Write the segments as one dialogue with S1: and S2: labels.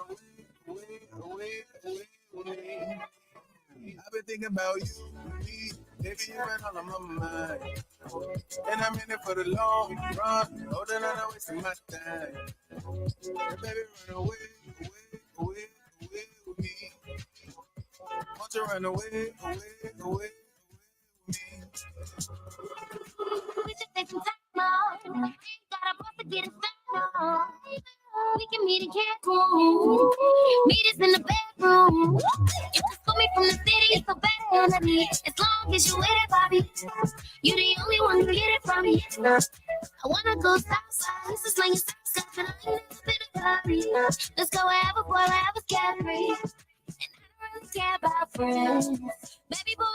S1: I've been thinking about you, me, baby, you been all on my mind. And I'm in it for the long run, older than I'm wasting my time. And baby, run away with me. Won't you run away with me?
S2: We just take some time off. Ain't got a boss to get it started on. We can meet in Cancun. Meet us in the bedroom. You can call me from the city, it's so bad on me. As long as you with it, Bobby. You the only one who get it from me. I wanna go southside. This is like a south and I ain't never been a hurry. Let's go wherever, boy, wherever carry. And I don't really care about friends. Baby boy.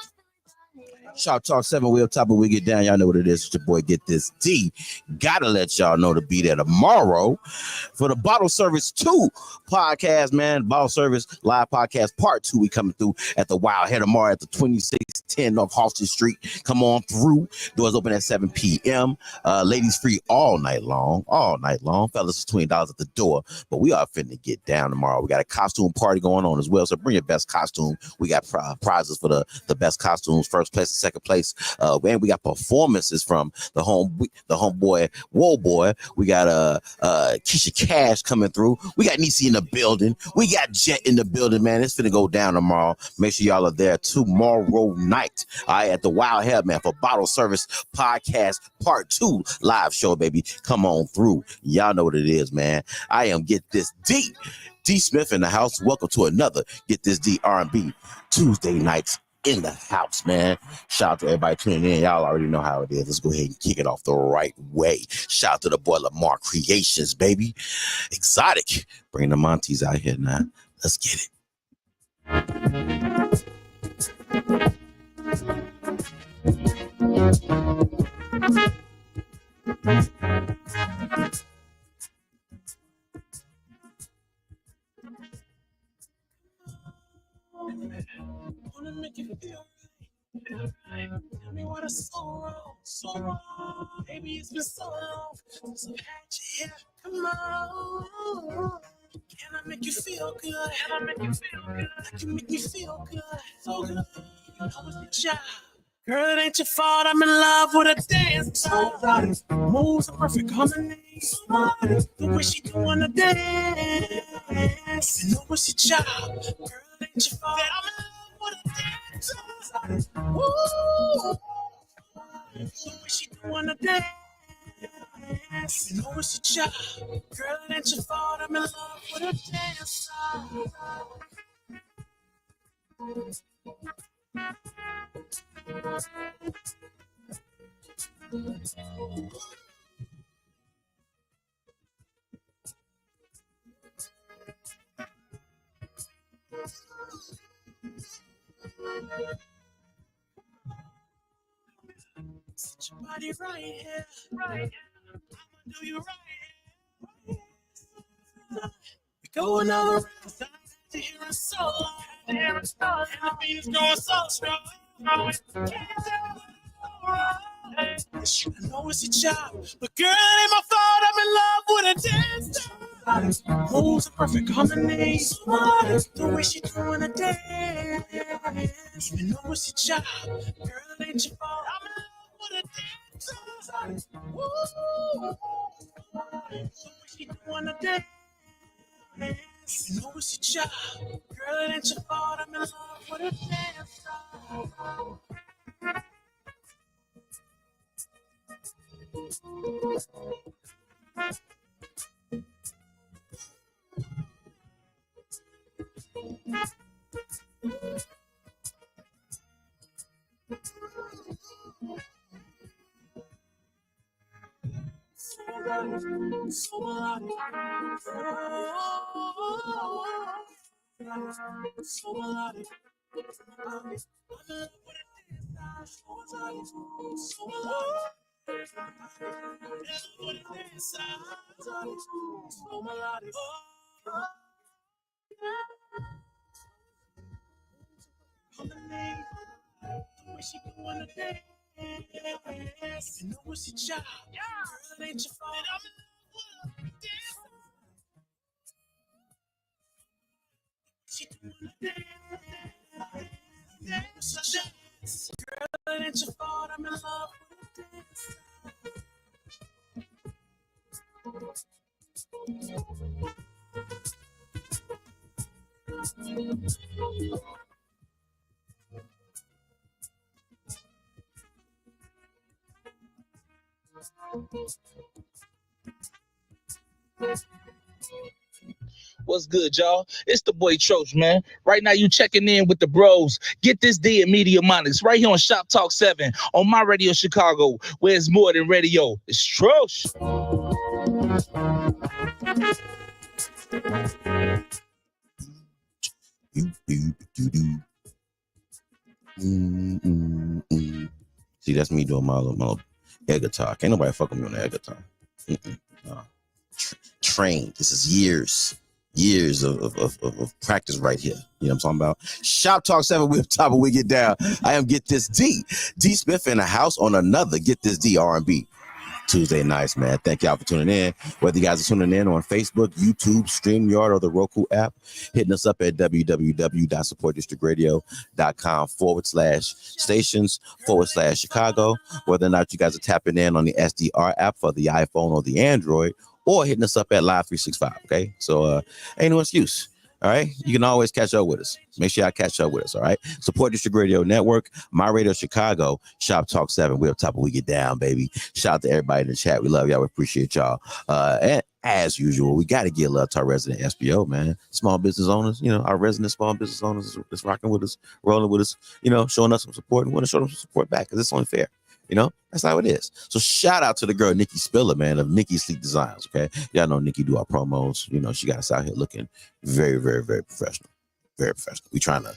S3: Shoptalk 7 wheel top, we get down. Y'all know what it is. It's your boy Get This D. Gotta let y'all know to be there tomorrow for the Bottle Service 2 podcast, man. Bottle Service live podcast part 2. We coming through at the Wild Head tomorrow at the 2610 North Halsted Street. Come on through. Doors open at 7 p.m. Ladies free all night long. Fellas is $20 at the door. But we are finna get down tomorrow. We got a costume party going on as well. So bring your best costume. We got prizes for the best costumes. First place and second place. And we got performances from the homeboy, Whoa Boy. We got Keisha Cash coming through. We got Niecy in the building. We got Jet in the building, man. It's finna go down tomorrow. Make sure y'all are there tomorrow night. All right, at the Wild Head, man, for Bottle Service Podcast Part 2 live show, baby. Come on through. Y'all know what it is, man. I am Get This D. D Smith in the house. Welcome to another Get This D R&B Tuesday nights in the house, man. Shout out to everybody tuning in. Y'all already know how it is. Let's go ahead and kick it off the right way. Shout out to the boy Lamar Creations, baby. Exotic. Bring the Monties out here now. Let's get it.
S1: Wanna make you feel right. Tell me what is so wrong. Baby, it's been so long since I've had you here. Come on. Can I make you feel good? I can make you feel good. So good. How was your job? Girl, it ain't your fault. I'm in love with a dance. Moves are perfect harmony. The way she doing the dance. You know what's your job? Girl, it ain't your fault. I'm in love with a dance. Woo! The way she doing the dance. You know what's your job? Girl, it ain't your fault. I'm in love with a dance. Sit your body right here. I'ma do you right here. We go another round. To hear us so loud. And the beat is going so strong. I know it's your job, but girl, it ain't my fault. I'm in love with a dance. Moves a perfect harmony. The way she doing a dance. You know it's your job, girl, it ain't your fault. I'm in love with a dance. Woo! The way she doing a dance. You know it's your job, girl, it ain't your fault. I'm in love with a dance. So melodic. So melodic. I'm in love with a dance. So melodic. So melodic. The way she doing the dance. You know it's your job. Girl, it ain't your fault. I'm in love with a dance. Girl, it ain't your fault, I'm in love with a dance.
S4: What's good, y'all? It's the boy Troach, man. Right now, you checking in with the bros. Get this D and Media Monix right here on Shop Talk 7 on my radio Chicago, where it's more than radio. It's Troach.
S3: See, that's me doing my little air guitar. Can't nobody fuck with me on the air guitar. No. Trained. This is years of practice right here. You know what I'm talking about? Shop Talk 7, we're top of We Get Down. I am Get This D. D Smith in the house on another Get This D R&B Tuesday nights, man. Thank y'all for tuning in. Whether you guys are tuning in on Facebook, YouTube, StreamYard, or the Roku app, hitting us up at www.supportdistrictradio.com/stations/Chicago. Whether or not you guys are tapping in on the SDR app for the iPhone or the Android, or hitting us up at Live 365. Okay, so ain't no excuse. All right, you can always catch up with us. Make sure y'all catch up with us. All right, Support District Radio Network, My Radio Chicago, Shop Talk 7. We're up top of We Get Down, baby. Shout out to everybody in the chat. We love y'all. We appreciate y'all. And as usual, we got to give love to our resident SBO, man. Small business owners, you know, our resident small business owners is rocking with us, rolling with us, you know, showing us some support. And we want to show them some support back because it's only fair. You know, that's how it is. So shout out to the girl, Nikki Spiller, man, of Nikki Sleek Designs. Okay. Y'all know Nikki do our promos. You know, she got us out here looking very, very, very professional. Very professional. We trying to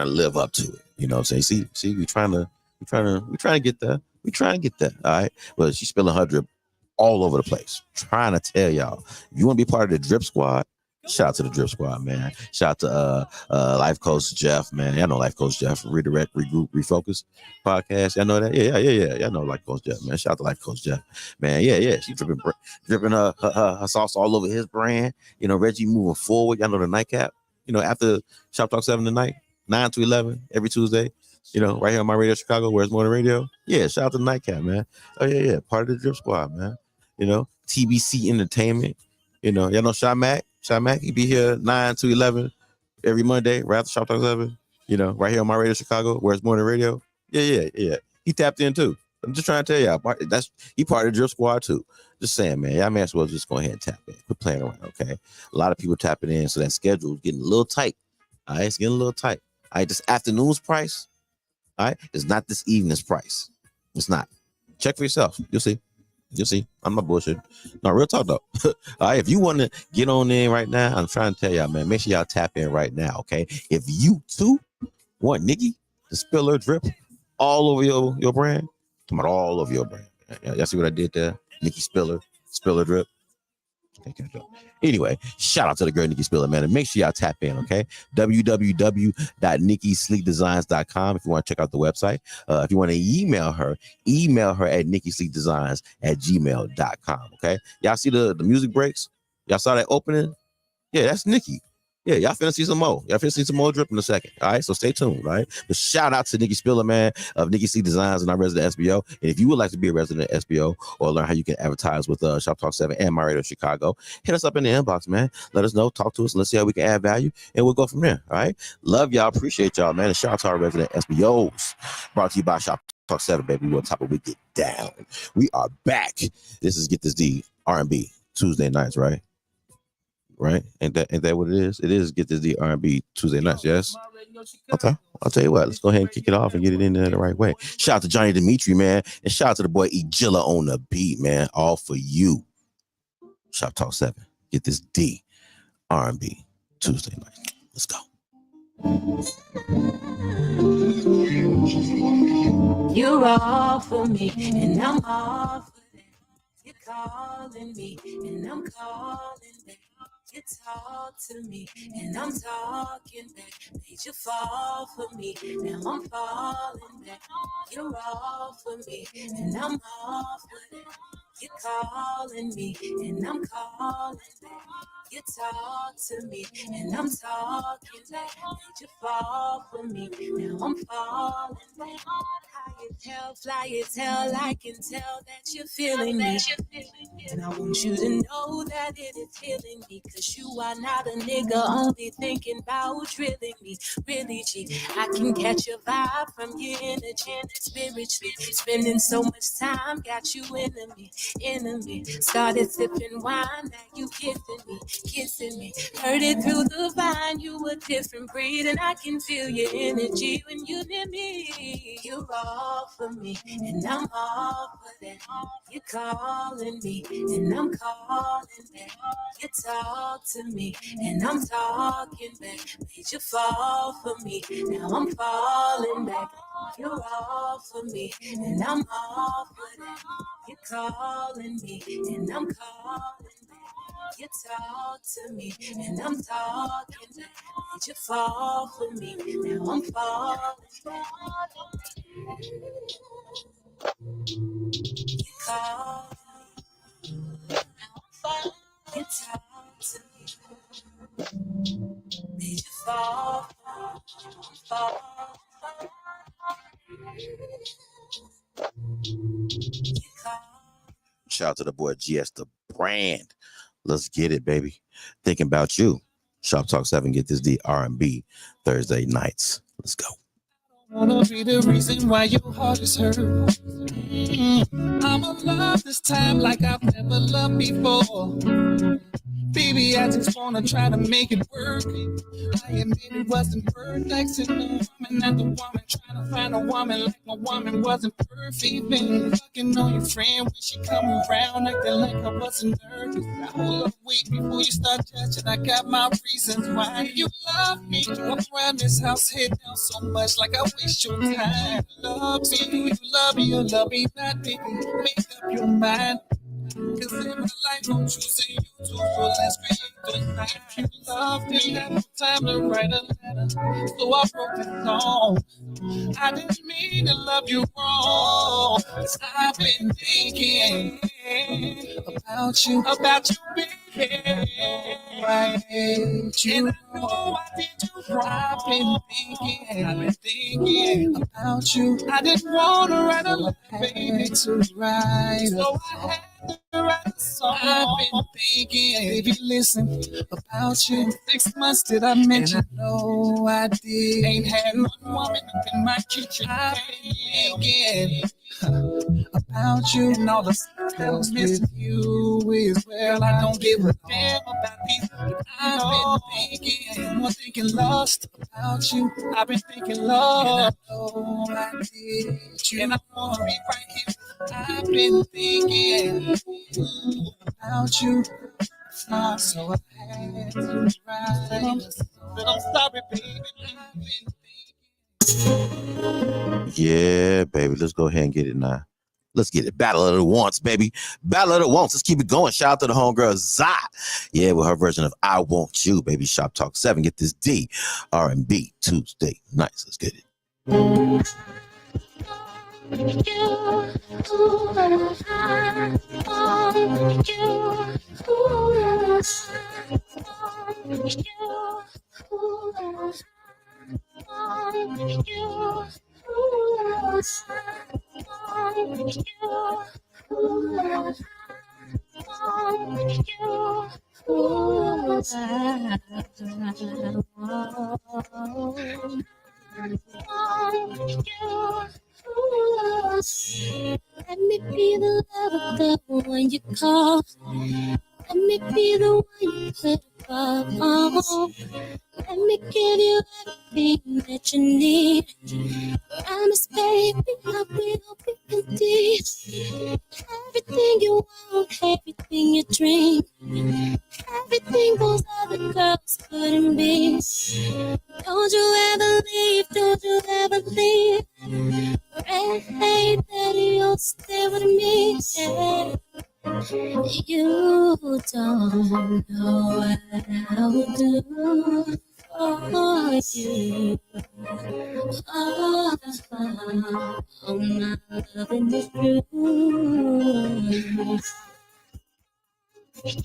S3: live up to it. You know what I'm saying? See, we trying to get there. We trying to get there. All right. Well, she's spilling her drip all over the place. Trying to tell y'all, if you want to be part of the drip squad, shout out to the drip squad, man. Shout out to Life Coach Jeff, man. Y'all know Life Coach Jeff, Redirect, Regroup, Refocus podcast. Y'all know that? Yeah. Y'all know Life Coach Jeff, man. Shout out to Life Coach Jeff, man. Yeah. She dripping her sauce all over his brand. You know, Reggie moving forward. Y'all know the nightcap. You know, after Shop Talk 7 tonight, 9 to 11 every Tuesday. You know, right here on My Radio Chicago, where it's more than radio. Yeah, shout out to the nightcap, man. Oh yeah, part of the drip squad, man. You know, TBC Entertainment. You know, y'all know Shy Mac, he be here 9 to 11 every Monday, right after Shop Talk 7. You know, right here on My Radio Chicago, where it's more than radio. Yeah. He tapped in too. I'm just trying to tell y'all, he part of the drip squad too. Just saying, man, y'all may as well just go ahead and tap in. Quit playing around, okay? A lot of people tapping in, so that schedule is getting a little tight. All right, it's getting a little tight. All right, this afternoon's price, all right, is not this evening's price. It's not. Check for yourself. You'll see. I'm not bullshit. No, real talk though. All right, if you want to get on in right now, I'm trying to tell y'all, man, make sure y'all tap in right now, okay? If you too want Nikki to spill her drip all over your brand, come on, all over your brand. Y'all see what I did there? Nikki spill her drip. Anyway, shout out to the girl Nikki Spiller, man, and make sure y'all tap in, okay? www.nikkisleekdesigns.com if you want to check out the website. If you want to email her at nikkisleekdesigns@gmail.com, okay? Y'all see the music breaks? Y'all saw that opening? Yeah, that's Nikki. Yeah, y'all finna see some more. Y'all finna see some more drip in a second. All right, so stay tuned, right? But shout out to Nikki Spiller, man, of Nikki C Designs and our resident SBO. And if you would like to be a resident SBO or learn how you can advertise with Shop Talk 7 and My Radio Chicago, hit us up in the inbox, man. Let us know, talk to us, and let's see how we can add value, and we'll go from there, all right? Love y'all, appreciate y'all, man. And shout out to our resident SBOs. Brought to you by Shop Talk 7, baby. We're on top of We Get Down. We are back. This is Get This D R&B Tuesday nights, right? Right? Ain't that what it is? It is Get This D R&B Tuesday nights, yes? Okay. I'll tell you what, let's go ahead and kick it off and get it in there the right way. Shout out to Johnny Dimitri, man. And shout out to the boy Ejilla on the beat, man. All for you. Shop Talk 7. Get This D R&B Tuesday night. Let's go.
S1: You're all for me, and I'm all for that. You're calling me, and I'm calling back. You talk to me, and I'm talking back. Made you fall for me, now I'm falling back. You're all for me, and I'm all for that. You're calling me, and I'm calling back. You talk to me, and I'm talking back. Did you fall for me? Now I'm falling back. Fly it, tell, I can tell that you're feeling me. And I want you to know that it is healing me. Cause you are not a nigga only thinking about drilling me. Really, G, I can catch a vibe from your energy. Spiritually, spending so much time, got you enemy. Started sipping wine, now you kissing me. Heard it through the vine, you a different breed. And I can feel your energy when you near me. You're all for me, and I'm all for that. You're calling me, and I'm calling back. You talk to me, and I'm talking back. Made you fall for me, now I'm falling back. You're all for me, and I'm all for that. You're calling me, and I'm calling back. You talk to me, and I'm talking back. Made you fall for me, now I'm falling back. You call, you talk to me, made you fall. You call.
S3: Shout out to the boy GS the brand. Let's get it, baby. Thinking about you. Shop Talk 7, get this D R&B Thursday nights. Let's go.
S1: Wanna be the reason why your heart is hurt. I'ma love this time like I've never loved before. Baby, I just wanna try to make it work. I admit it wasn't perfect to no woman at the woman. Trying to find a woman like my woman wasn't perfect. Been fucking on your friend when she come around, acting like I wasn't nervous. Now hold up, wait before you start judging. I got my reasons why you love me. You walk around this house head down so much like I waste your time. Love me, do you love me or love me not, baby? Make up your mind. Cause in my life, I'm choosing you too. So let's create the night. You love me, had no time to write a letter. So I wrote this song. I didn't mean to love you wrong. Cause I've been thinking about you, baby. I hate you. And I know I did you wrong. I've been thinking about you. I didn't want to write a letter, baby, to write. So I had to write a song. I've been thinking, baby, listen, about you. 6 months did I mention? And I know I did. Ain't had one woman up in my kitchen. I've been thinking about you, and all the stuff that was missing you is, well, I don't give a damn about these. But I've been thinking, more thinking lost about you. I've been thinking lost. And I know I did you, and I wanna be right here. I've been thinking about you. So I had to write, but I'm sorry, baby. I've been
S3: Yeah, baby. Let's go ahead and get it now. Let's get it. Battle of the Wants, baby. Battle of the Wants. Let's keep it going. Shout out to the homegirl Zai. Yeah, with her version of I Want You, baby. Shop Talk 7. Get this D R&B Tuesday nights. Let's get it.
S2: Let me be the love of the one you call. Let me be the one you put above. Let me give you everything that you need. Promise, baby, I will be indeed. Everything you want, everything you dream. Everything those other girls couldn't be. Don't you ever leave, don't you ever leave. Hey, daddy, you'll stay with me. Yeah. You don't know what I would do for you. Oh, my loving is true. You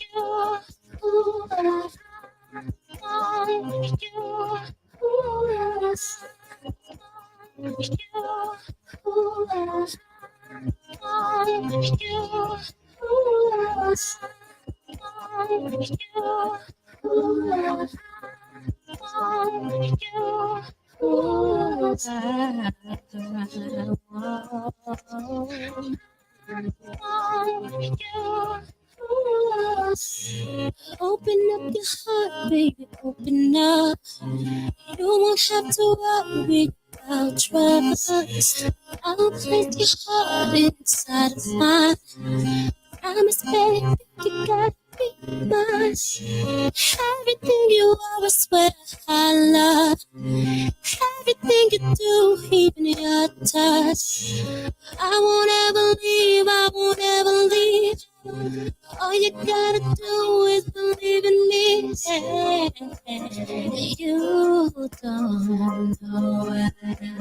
S2: Open up your heart, baby, open up. You won't have to worry about trust. I'll place your heart inside of mine. Promise, baby, you gotta be mine. Everything you are, I swear I love. Everything you do, even your touch. I won't ever leave, I won't ever leave. All you gotta do is believe in me. You don't know what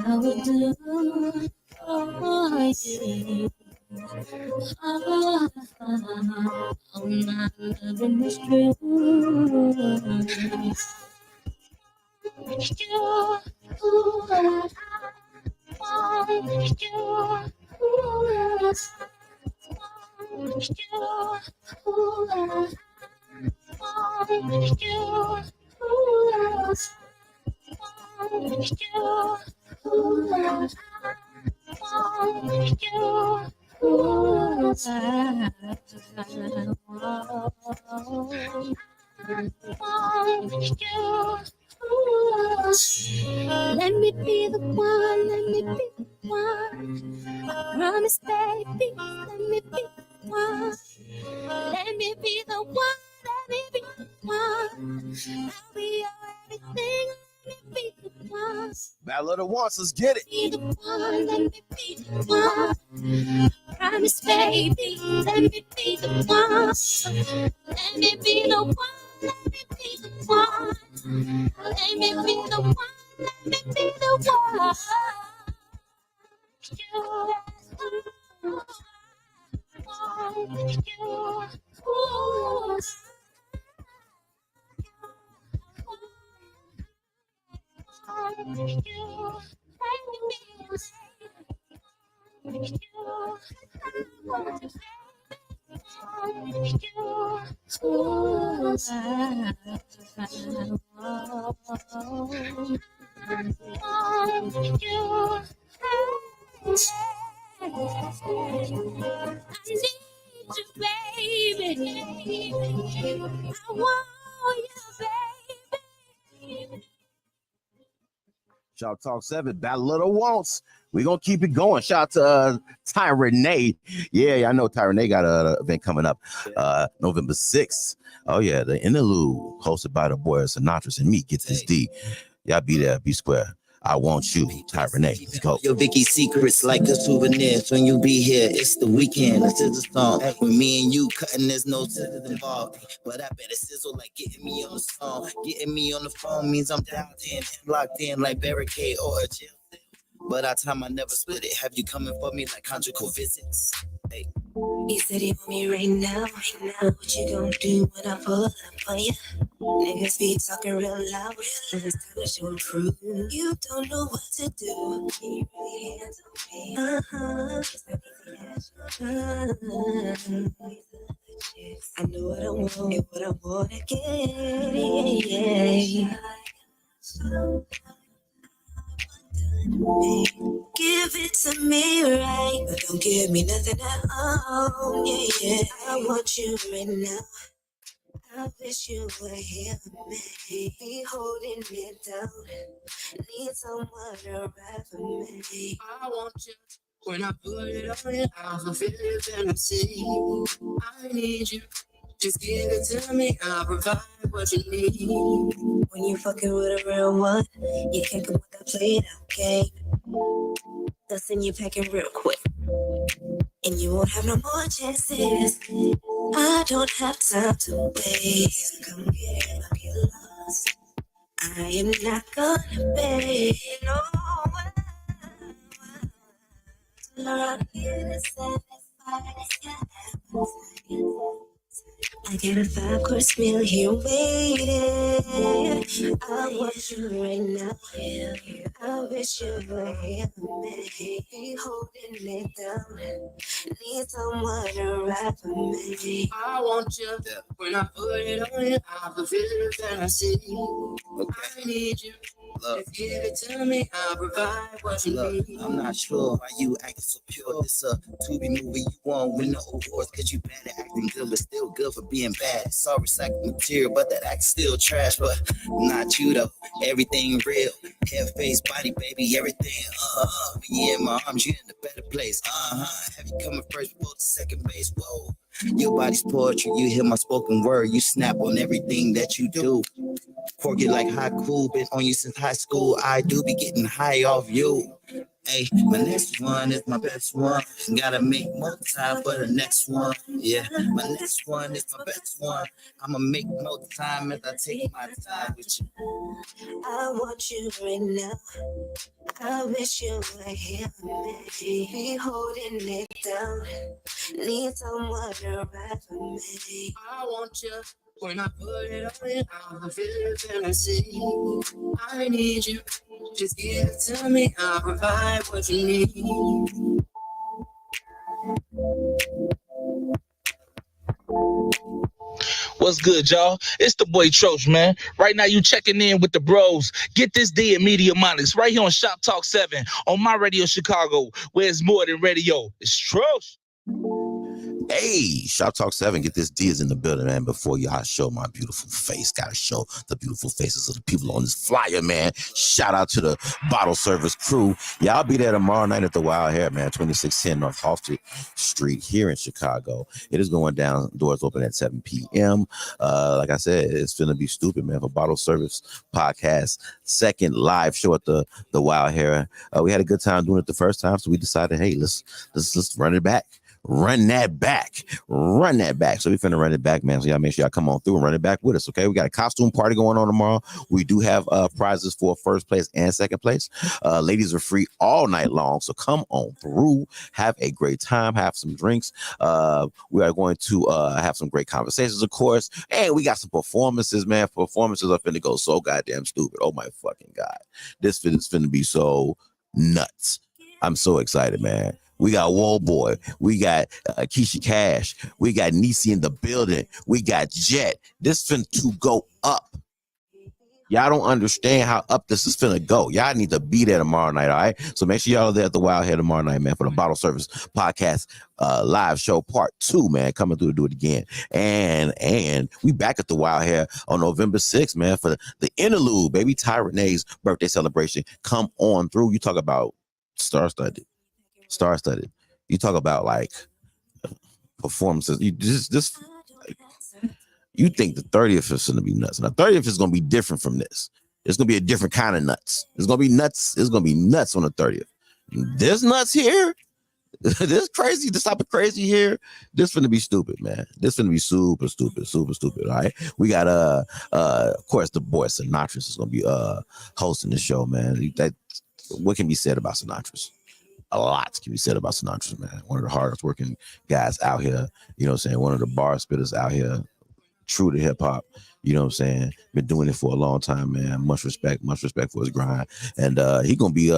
S2: I would do for you. Oh, my loving is true. Let me be the one, let me be the one. Promise, baby, let me be the one. Let me be the one, let me be the one. I'll be your everything, let me be the one.
S3: Battle of the Wants, let's get it.
S2: Be the one, let me be the one. Promise, baby, let me be the one. Let me be the one, let me be the one. Let me be the one, let me be the one.
S3: Shoptalk 7, Battle of the Wants. We're going to keep it going. Shout out to Ty Renee. Yeah, I know Ty Renee got an event coming up November 6th. Oh, yeah, the interlude hosted by the boy Sinatras and me. Get this D. Y'all be there, be square. I want you, Ty Renee. Let's go.
S5: Your Vicky secrets like a souvenir. When you be here, it's the weekend. This is a song. With me and you cutting, there's no scissors involved. But I bet it sizzle like getting me on the song. Getting me on the phone means I'm down in and locked in like barricade or a jail. But our time I never split it. Have you coming for me like conjugal visits? Hey.
S6: He said he want me right now. What you gonna do when I pull up on you? Niggas be talking real loud, and it's time to show and prove. You don't know what to do. Can you really handle me? I know what I want and what I wanna get. Yeah. Give it to me right, but don't give me nothing at all. Yeah. I want you right now. I wish you were here with me, holding me down. Need someone to ride for me. I want you. When I put it on you, I'll fulfill your fantasy. I need you. Just give it to me, I'll provide what you need. When you fucking with a real one, you can't come with that played out game. That's in you packing real quick. And you won't have no more chances. I don't have time to waste. Come get it, I'll get lost. I am not gonna pay no one. Around here to satisfy your appetite. I got a 5-course meal here waiting. I want you right now. I wish you were here, me, holding it down. Need someone to ride for me. I want you. When I put it on you, I can feel the fantasy. I need you. Look, just give it to me. I'll provide what you need.
S5: I'm not sure why you acting so pure. This a Tubi movie, you won't win no awards cause you bad at acting good, but still good for being bad. It's all recycled material, but that act still trash. But not you though, everything real. Head, face, body, baby, everything. When you in my arms, you in a better place. Have you coming first before the second base? Whoa. Your body's poetry, you hear my spoken word, you snap on everything that you do. Cork it like haiku, been on you since high school. I do be getting high off you. Hey, my next one is my best one. Gotta make more time for the next one. Yeah, my next one is my best one. I'ma make more time as I take my time with you.
S6: I want you right now. I wish you were here, me, holding it down. Need someone to ride for me. I want you. When I put it on you, I can feel the fantasy. I need you. Just give it to me. I'll provide what you need.
S4: What's good, y'all? It's the boy Troach, man. Right now, you checking in with the bros. Get this D at Media Monics right here on Shop Talk 7 on my radio Chicago, where it's more than radio. It's Troach.
S3: Hey, Shop Talk 7, get this D is in the building, man. Before y'all show my beautiful face, gotta show the beautiful faces of the people on this flyer, man. Shout out to the bottle service crew. Y'all be there tomorrow night at the Wild Hair, man, 2610 North Halsted Street here in Chicago. It is going down, doors open at 7 p.m. Like I said, it's finna be stupid, man, for Bottle Service Podcast, second live show at the Wild Hair. We had a good time doing it the first time, so we decided, hey, let's run it back. Run that back. So we finna run it back, man. So y'all make sure y'all come on through and run it back with us, okay? We got a costume party going on tomorrow. We do have prizes for first place and second place. Ladies are free all night long, so come on through. Have a great time. Have some drinks. We are going to have some great conversations, of course. And we got some performances, man. Performances are finna go so goddamn stupid. Oh my fucking God. This is finna be so nuts. I'm so excited, man. We got Wall Boy. We got Keisha Cash. We got Niecy in the building. We got Jet. This finna to go up. Y'all don't understand how up this is finna go. Y'all need to be there tomorrow night, all right? So make sure y'all are there at the Wild Hair tomorrow night, man, for the Bottle Service Podcast live show part 2, man. Coming through to do it again. And we back at the Wild Hair on November 6th, man, for the interlude, baby. Ty Renee's birthday celebration. Come on through. You talk about star-studded. You talk about like performances. You just you think the 30th is gonna be nuts. And the 30th is gonna be different from this. It's gonna be a different kind of nuts. It's gonna be nuts. It's gonna be nuts on the 30th. This nuts here. This crazy, this type of crazy here. This finna be stupid, man. This finna be super stupid. All right. We got of course the boy Sinatras is gonna be hosting the show, man. What can be said about Sinatras? A lot can be said about Sinatras, man. One of the hardest working guys out here, you know what I'm saying? One of the bar spitters out here, true to hip hop, you know what I'm saying? Been doing it for a long time, man. Much respect for his grind. And he gonna be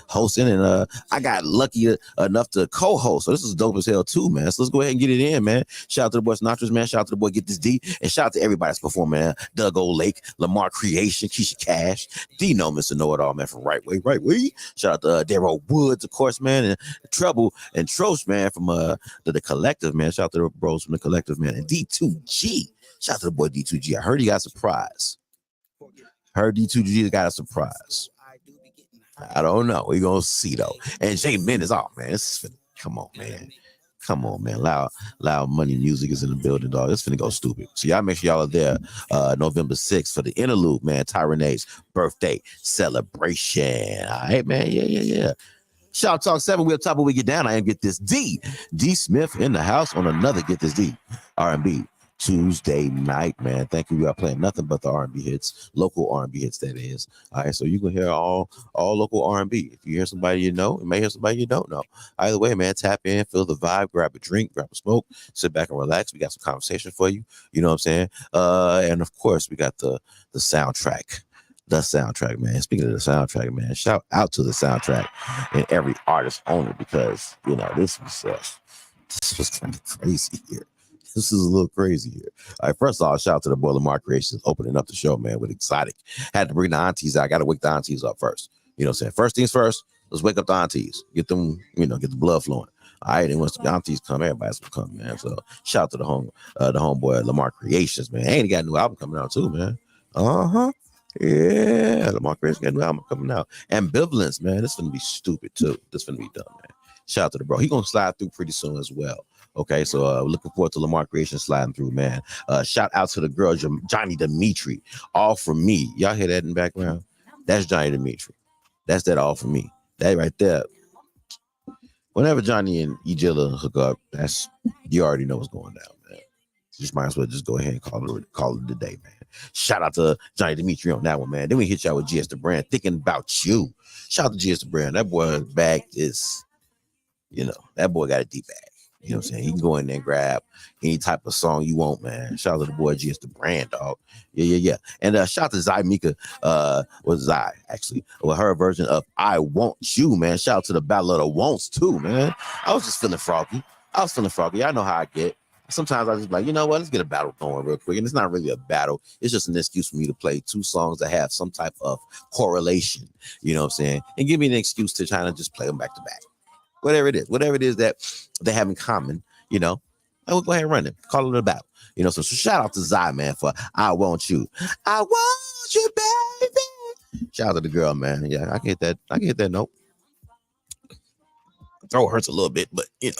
S3: hosting, and I got lucky enough to co-host. So this is dope as hell too, man. So let's go ahead and get it in, man. Shout out to the boy Sinatras, man. Shout out to the boy Get This D, and shout out to everybody that's performing, man. Doug Old Lake, Lamar Creation, Keisha Cash, Dino, Mr. Know It All, man, from Right Way. Shout out to Darryl Woods, of course, man, and Trouble and Troach, man, from the Collective, man. Shout out to the bros from the Collective, man, and D2G. Shout out to the boy D2G. I heard he got a surprise. Heard D2G got a surprise. I don't know. We gonna see though. And Jay Mendes, oh man, come on, man. Loud Money Music is in the building, dog. It's finna go stupid. So y'all make sure y'all are there November 6th for the interlude, man. Ty Renee's birthday celebration. All right, man. Yeah. Shop Talk 7, we'll top when we get down. I am Get This D. D Smith in the house on another Get This D R&B Tuesday night, man. Thank you. We are playing nothing but the R&B hits, local R&B hits, that is. All right, so you can hear all local R&B. If you hear somebody you know, you may hear somebody you don't know. Either way, man, tap in, feel the vibe, grab a drink, grab a smoke, sit back and relax. We got some conversation for you. You know what I'm saying? And of course, we got the soundtrack. The soundtrack, man. Speaking of the soundtrack, man, shout out to the soundtrack and every artist on it, because this was kind of crazy here. This is a little crazy here. All right, first of all, shout out to the boy Lamar Creations opening up the show, man, with Exotic. Had to bring the aunties out. I got to wake the aunties up first. You know what I'm saying? First things first, let's wake up the aunties. Get them, get the blood flowing. All right, and once the aunties come, everybody's gonna come, man. So shout out to the homeboy Lamar Creations, man. And he got a new album coming out too, man. Yeah, Lamar Creations got a new album coming out. Ambivalence, man. This is gonna be stupid too. This is gonna be dumb, man. Shout out to the bro. He gonna slide through pretty soon as well. Okay, so looking forward to Lamar Creation sliding through, man. Shout out to the girl Johnny Dimitri. All for me. Y'all hear that in the background? That's Johnny Dimitri. That's that all for me. That right there. Whenever Johnny and Ejilla hook up, you already know what's going down, man. You just might as well just go ahead and call it a day, man. Shout out to Johnny Dimitri on that one, man. Then we hit y'all with GS the Brand, thinking about you. Shout out to GS the Brand. That boy bag is, that boy got a deep bag. You know what I'm saying? He can go in there and grab any type of song you want, man. Shout out to the boy GS the Brand, dog. Yeah. And shout out to Zai Mika, Zai, actually, with her version of I Want You, man. Shout out to the Battle of the Wants, too, man. I was just feeling froggy. I know how I get. Sometimes I just like, you know what? Let's get a battle going real quick. And it's not really a battle. It's just an excuse for me to play two songs that have some type of correlation. You know what I'm saying? And give me an excuse to try to just play them back to back. Whatever it is that they have in common, I will go ahead and run it. Call it a battle. So shout out to Zai, man, for I Want You. I want you, baby. Shout out to the girl, man. Yeah, I get that note. Throat hurts a little bit, but a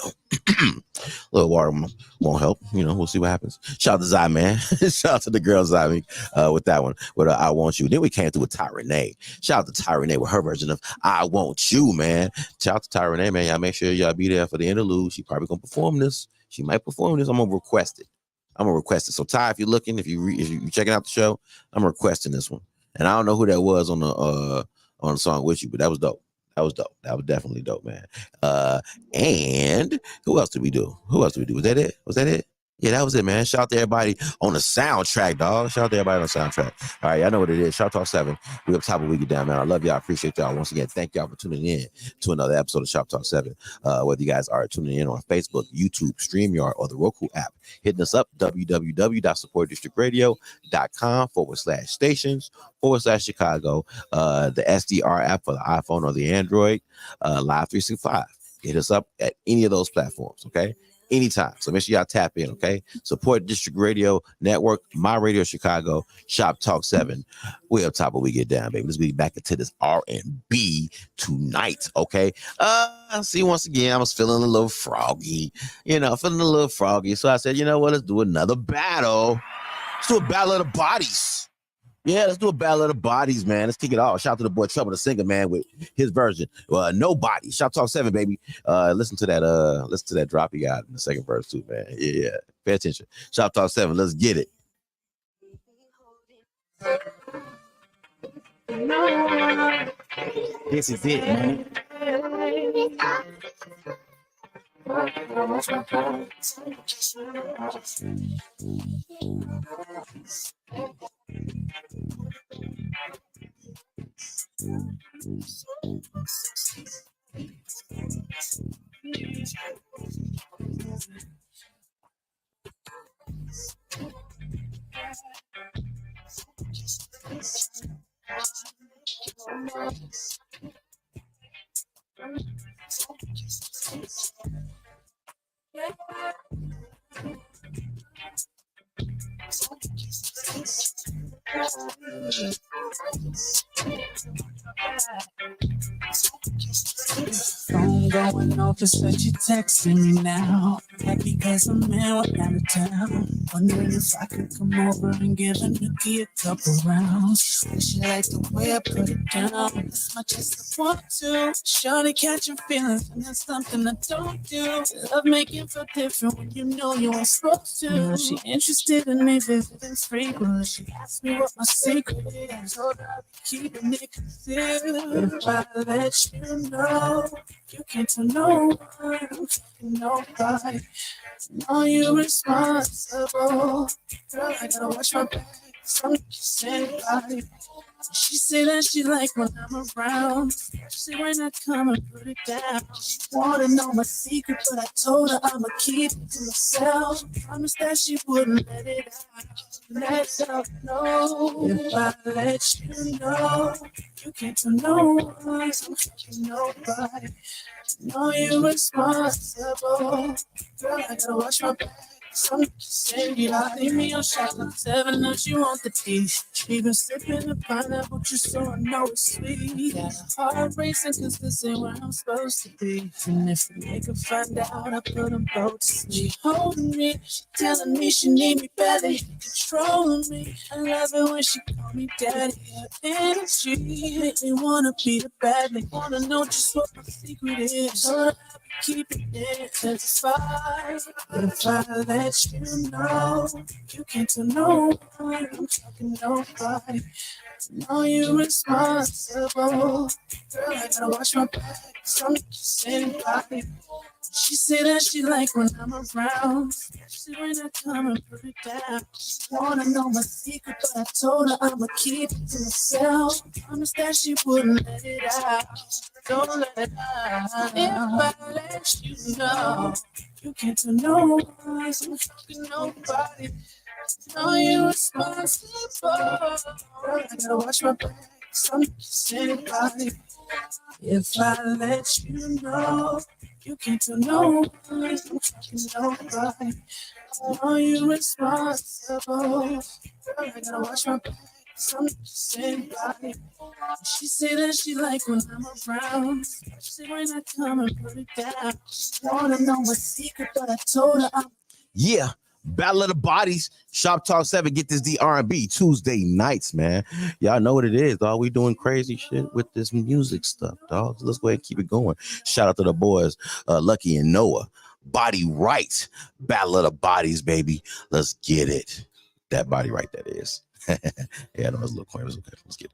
S3: little water won't help. We'll see what happens. Shout out to Zai, man. Shout out to the girl Zai with that one, with I Want You. Then we came through with Ty Renee. Shout out to Ty Renee with her version of I Want You, man. Shout out to Ty Renee, man. Y'all make sure y'all be there for the interlude. She probably gonna perform this. She might perform this. I'm gonna request it. So Ty, if you're looking, if you're checking out the show, I'm requesting this one. And I don't know who that was on the song with you, but that was dope. That was dope. That was definitely dope, man. And who else did we do? Was that it? Yeah, that was it, man. Shout out to everybody on the soundtrack, dog. Shout out to everybody on the soundtrack. All right, I know what it is. Shoptalk 7. We up top of We Get Down, man. I love y'all. I appreciate y'all. Once again, thank y'all for tuning in to another episode of Shoptalk 7. Whether you guys are tuning in on Facebook, YouTube, StreamYard, or the Roku app, hitting us up, www.supportdistrictradio.com/stations/Chicago. The SDR app for the iPhone or the Android, Live 365. Hit us up at any of those platforms, okay? Anytime. So make sure y'all tap in, okay? Support District Radio Network, My Radio Chicago, Shop Talk 7. We up top of We Get Down, baby. Let's be back into this R&B tonight, okay? See, once again, I was feeling a little froggy. So I said, you know what? Let's do another battle. Let's do a battle of the bodies. Yeah, let's do a battle of the bodies, man. Let's kick it off. Shout out to the boy Trouble the Singer, man, with his version. Nobody. Shop Talk 7, baby. Listen to that drop he got in the second verse too, man. Yeah. Pay attention. Shop Talk 7. Let's get it. This is it, man.
S1: Phone going off, it's like you texting me now. Happy cause I'm out of town. Wondering if I could come over and give a nookie a couple rounds. She like the way I put it down. As much as I want to. Shawty catching feelings, and that's something I don't do. Love making feel different when you know you ain't supposed to. Now she interested in me visiting frequently. She asked me what my secret is. Told her I'd be keeping it concealed. If I let you know, you can't tell no one, nobody. Know you responsible. Girl, I gotta watch my back. Some kiss anybody. She say that she like when I'm around. She say when I come and put it down. She wanna know my secret, but I told her I'ma keep it to myself. Promised that she wouldn't let it out. Let her know. If I let you know, you can't tell no one, nobody. Know you responsible. Girl, I gotta watch my back. Some say you leave me on Shoptalk 7, know you want the tea. Even sipping the pineapple just so I know it's sweet. Got a heart racing cause this ain't where I'm supposed to be. And if they can find out, I put them both to sleep. She holding me, she telling me she need me badly. Controlling me, I love it when she call me daddy. Her energy make me wanna be the badly. Wanna know just what my secret is. So keeping it satisfied. But if I let you know, you can't tell no one, I'm talking nobody. Know you responsible. Girl, I gotta watch my back. Some kiss anybody. She say that she like when I'm around. She say when I come and put it down. She wanna know my secret, but I told her I'ma keep it to myself. Promised that she wouldn't let it out. Don't let it out. If I let you know, you can't tell no one, I'm fucking nobody. Know you responsible. Girl, I gotta watch my back. Some kiss anybody. If I let you know, you can't tell no one, I'm fucking nobody. Know you responsible. Girl, I gotta watch my back. Some kiss anybody. She say that she like when I'm around. She say when I come and put it down. She wanna know my secret, but I told her I'm.
S3: Yeah. Battle of the Bodies, Shoptalk 7, get this D R&B Tuesday nights, man. Y'all know what it is, dog. We doing crazy shit with this music stuff, dog. So let's go ahead and keep it going. Shout out to the boys, Lucky and Noah. Body Right, Battle of the Bodies, baby. Let's get it. That body right, that is. Yeah, that was a little corny. It was okay. Let's get it.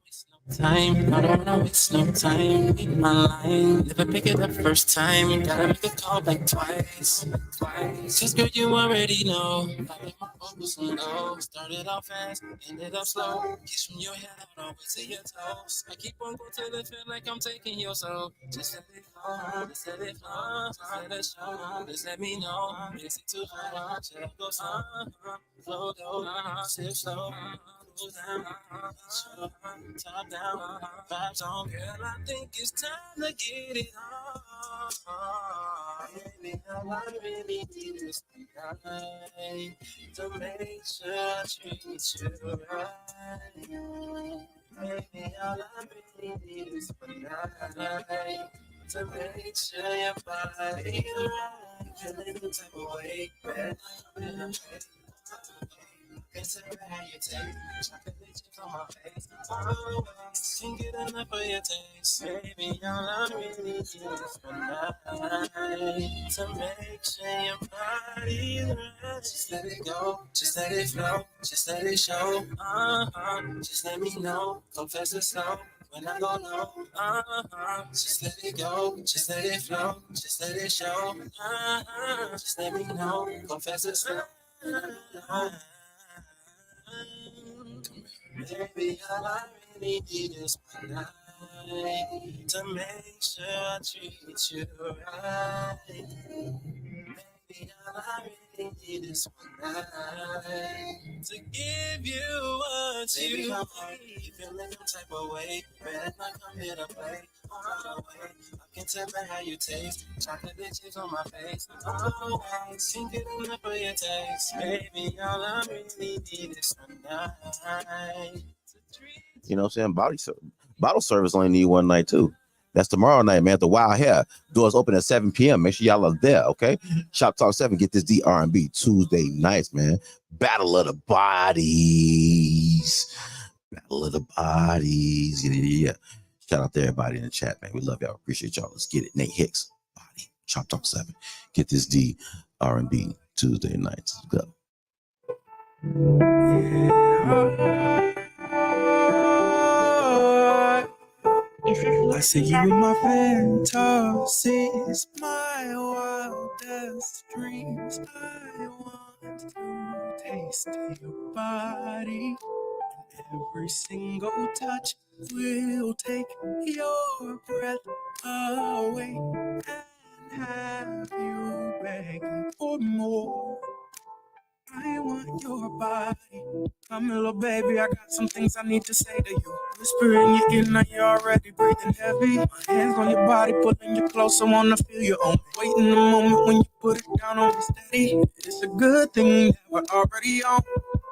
S1: Time, I don't wanna waste no time in my line. Never pick it up first time. Gotta make a call back twice. Cause girl, you already know. I make my focus on go. Started off fast, ended up slow. Kiss from your head all the way to your toes. I keep on going till it feel like I'm taking your soul. Just let it flow, just let it flow, just let it show. Just let me know. Is it too hard? Should I go slow? Flow, go, sip slow. Go down, top down, vibes on, girl. I think it's time to get it on. Baby, all I really need is tonight to make sure I treat you right. Baby, all I really need is tonight to make sure your body right. Feeling the type of way, man. It's how you taste, chocolate chips on my face. Oh, can't get enough of your taste, baby. All I really need is one night to make sure your body's right. Just let it go, just let it flow, just let it show. Just let me know, confess it's slow. When I go low, just let it go, just let it flow, just let it show. Just let me know, confess it's slow. Baby, all I really need is one night to make sure I treat you right. Baby, all I really need is one night to give you what baby, you need. Feeling some type of way, better not come here to play. On the way, I can tell by how you taste. Chocolate chips on my face. Always can't get enough of your taste, baby. All I really need is one night.
S3: You know what I'm saying? Bottle service only need one night too. That's tomorrow night, man. At the Wild Hair. Doors open at 7 p.m. Make sure y'all are there, okay? Shop Talk 7. Get this D.R.B. Tuesday nights, man. Battle of the Bodies. Battle of the Bodies. Yeah. Shout out to everybody in the chat, man. We love y'all. Appreciate y'all. Let's get it. Nate Hicks. Body. Shop Talk 7. Get this D.R.B. Tuesday nights. Let's go.
S1: I see you in my fantasies, my wildest dreams. I want to taste your body. Every single touch will take your breath away and have you begging for more. I want your body. Come here, little baby, I got some things I need to say to you. Whisper in your ear, now you're already breathing heavy. My hands on your body, pulling you close, I wanna feel you on me. Waiting the moment when you put it down on me steady. It's a good thing that we're already on.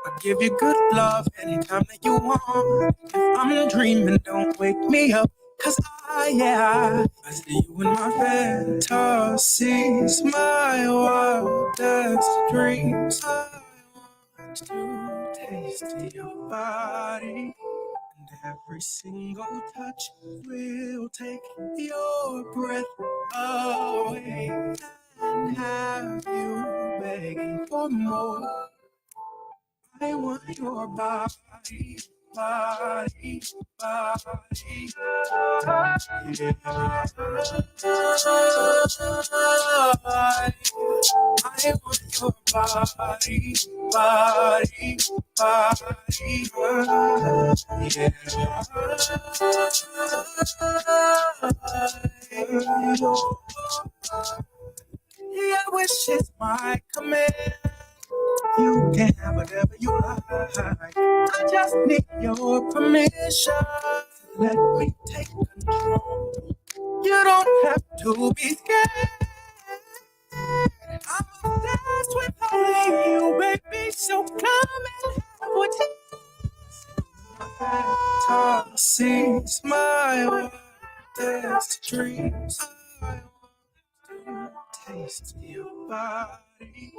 S1: I give you good love anytime that you want. If I'm dreaming, don't wake me up. Cause I see you in my fantasies, my wildest dreams. I want to taste your body, and every single touch will take your breath away and have you begging for more. I want your body, body, body. Yeah. I want your body, body, body. Yeah, I wish it's my command. You can have whatever you like. I just need your permission. Let me take control. You don't have to be scared. I'm obsessed with only you, baby. So come and have what you fantasies, my wildest dreams. I want to taste your body.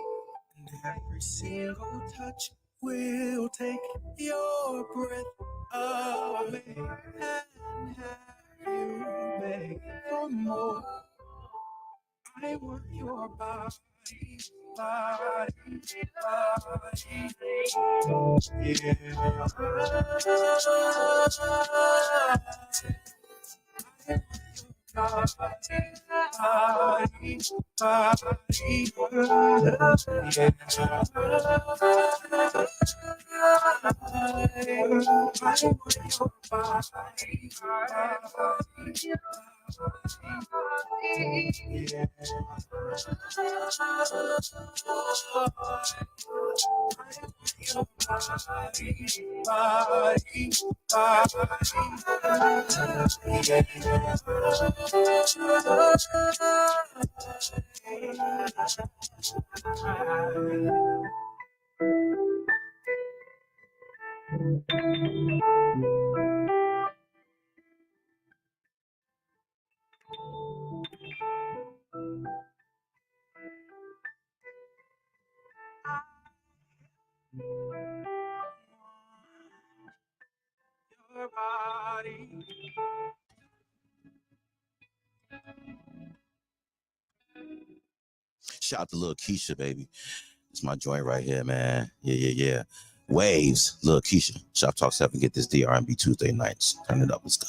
S1: And every single touch will take your breath away and have you beg for more. I want your body, body, body. Yeah. Body, body, body. Your body.
S3: Shout out to little Keisha, baby. It's my joint right here, man. Yeah. Waves, little Keisha. Shop Talk 7. Get this D.R.B. Tuesday nights. Turn it up. Let's go.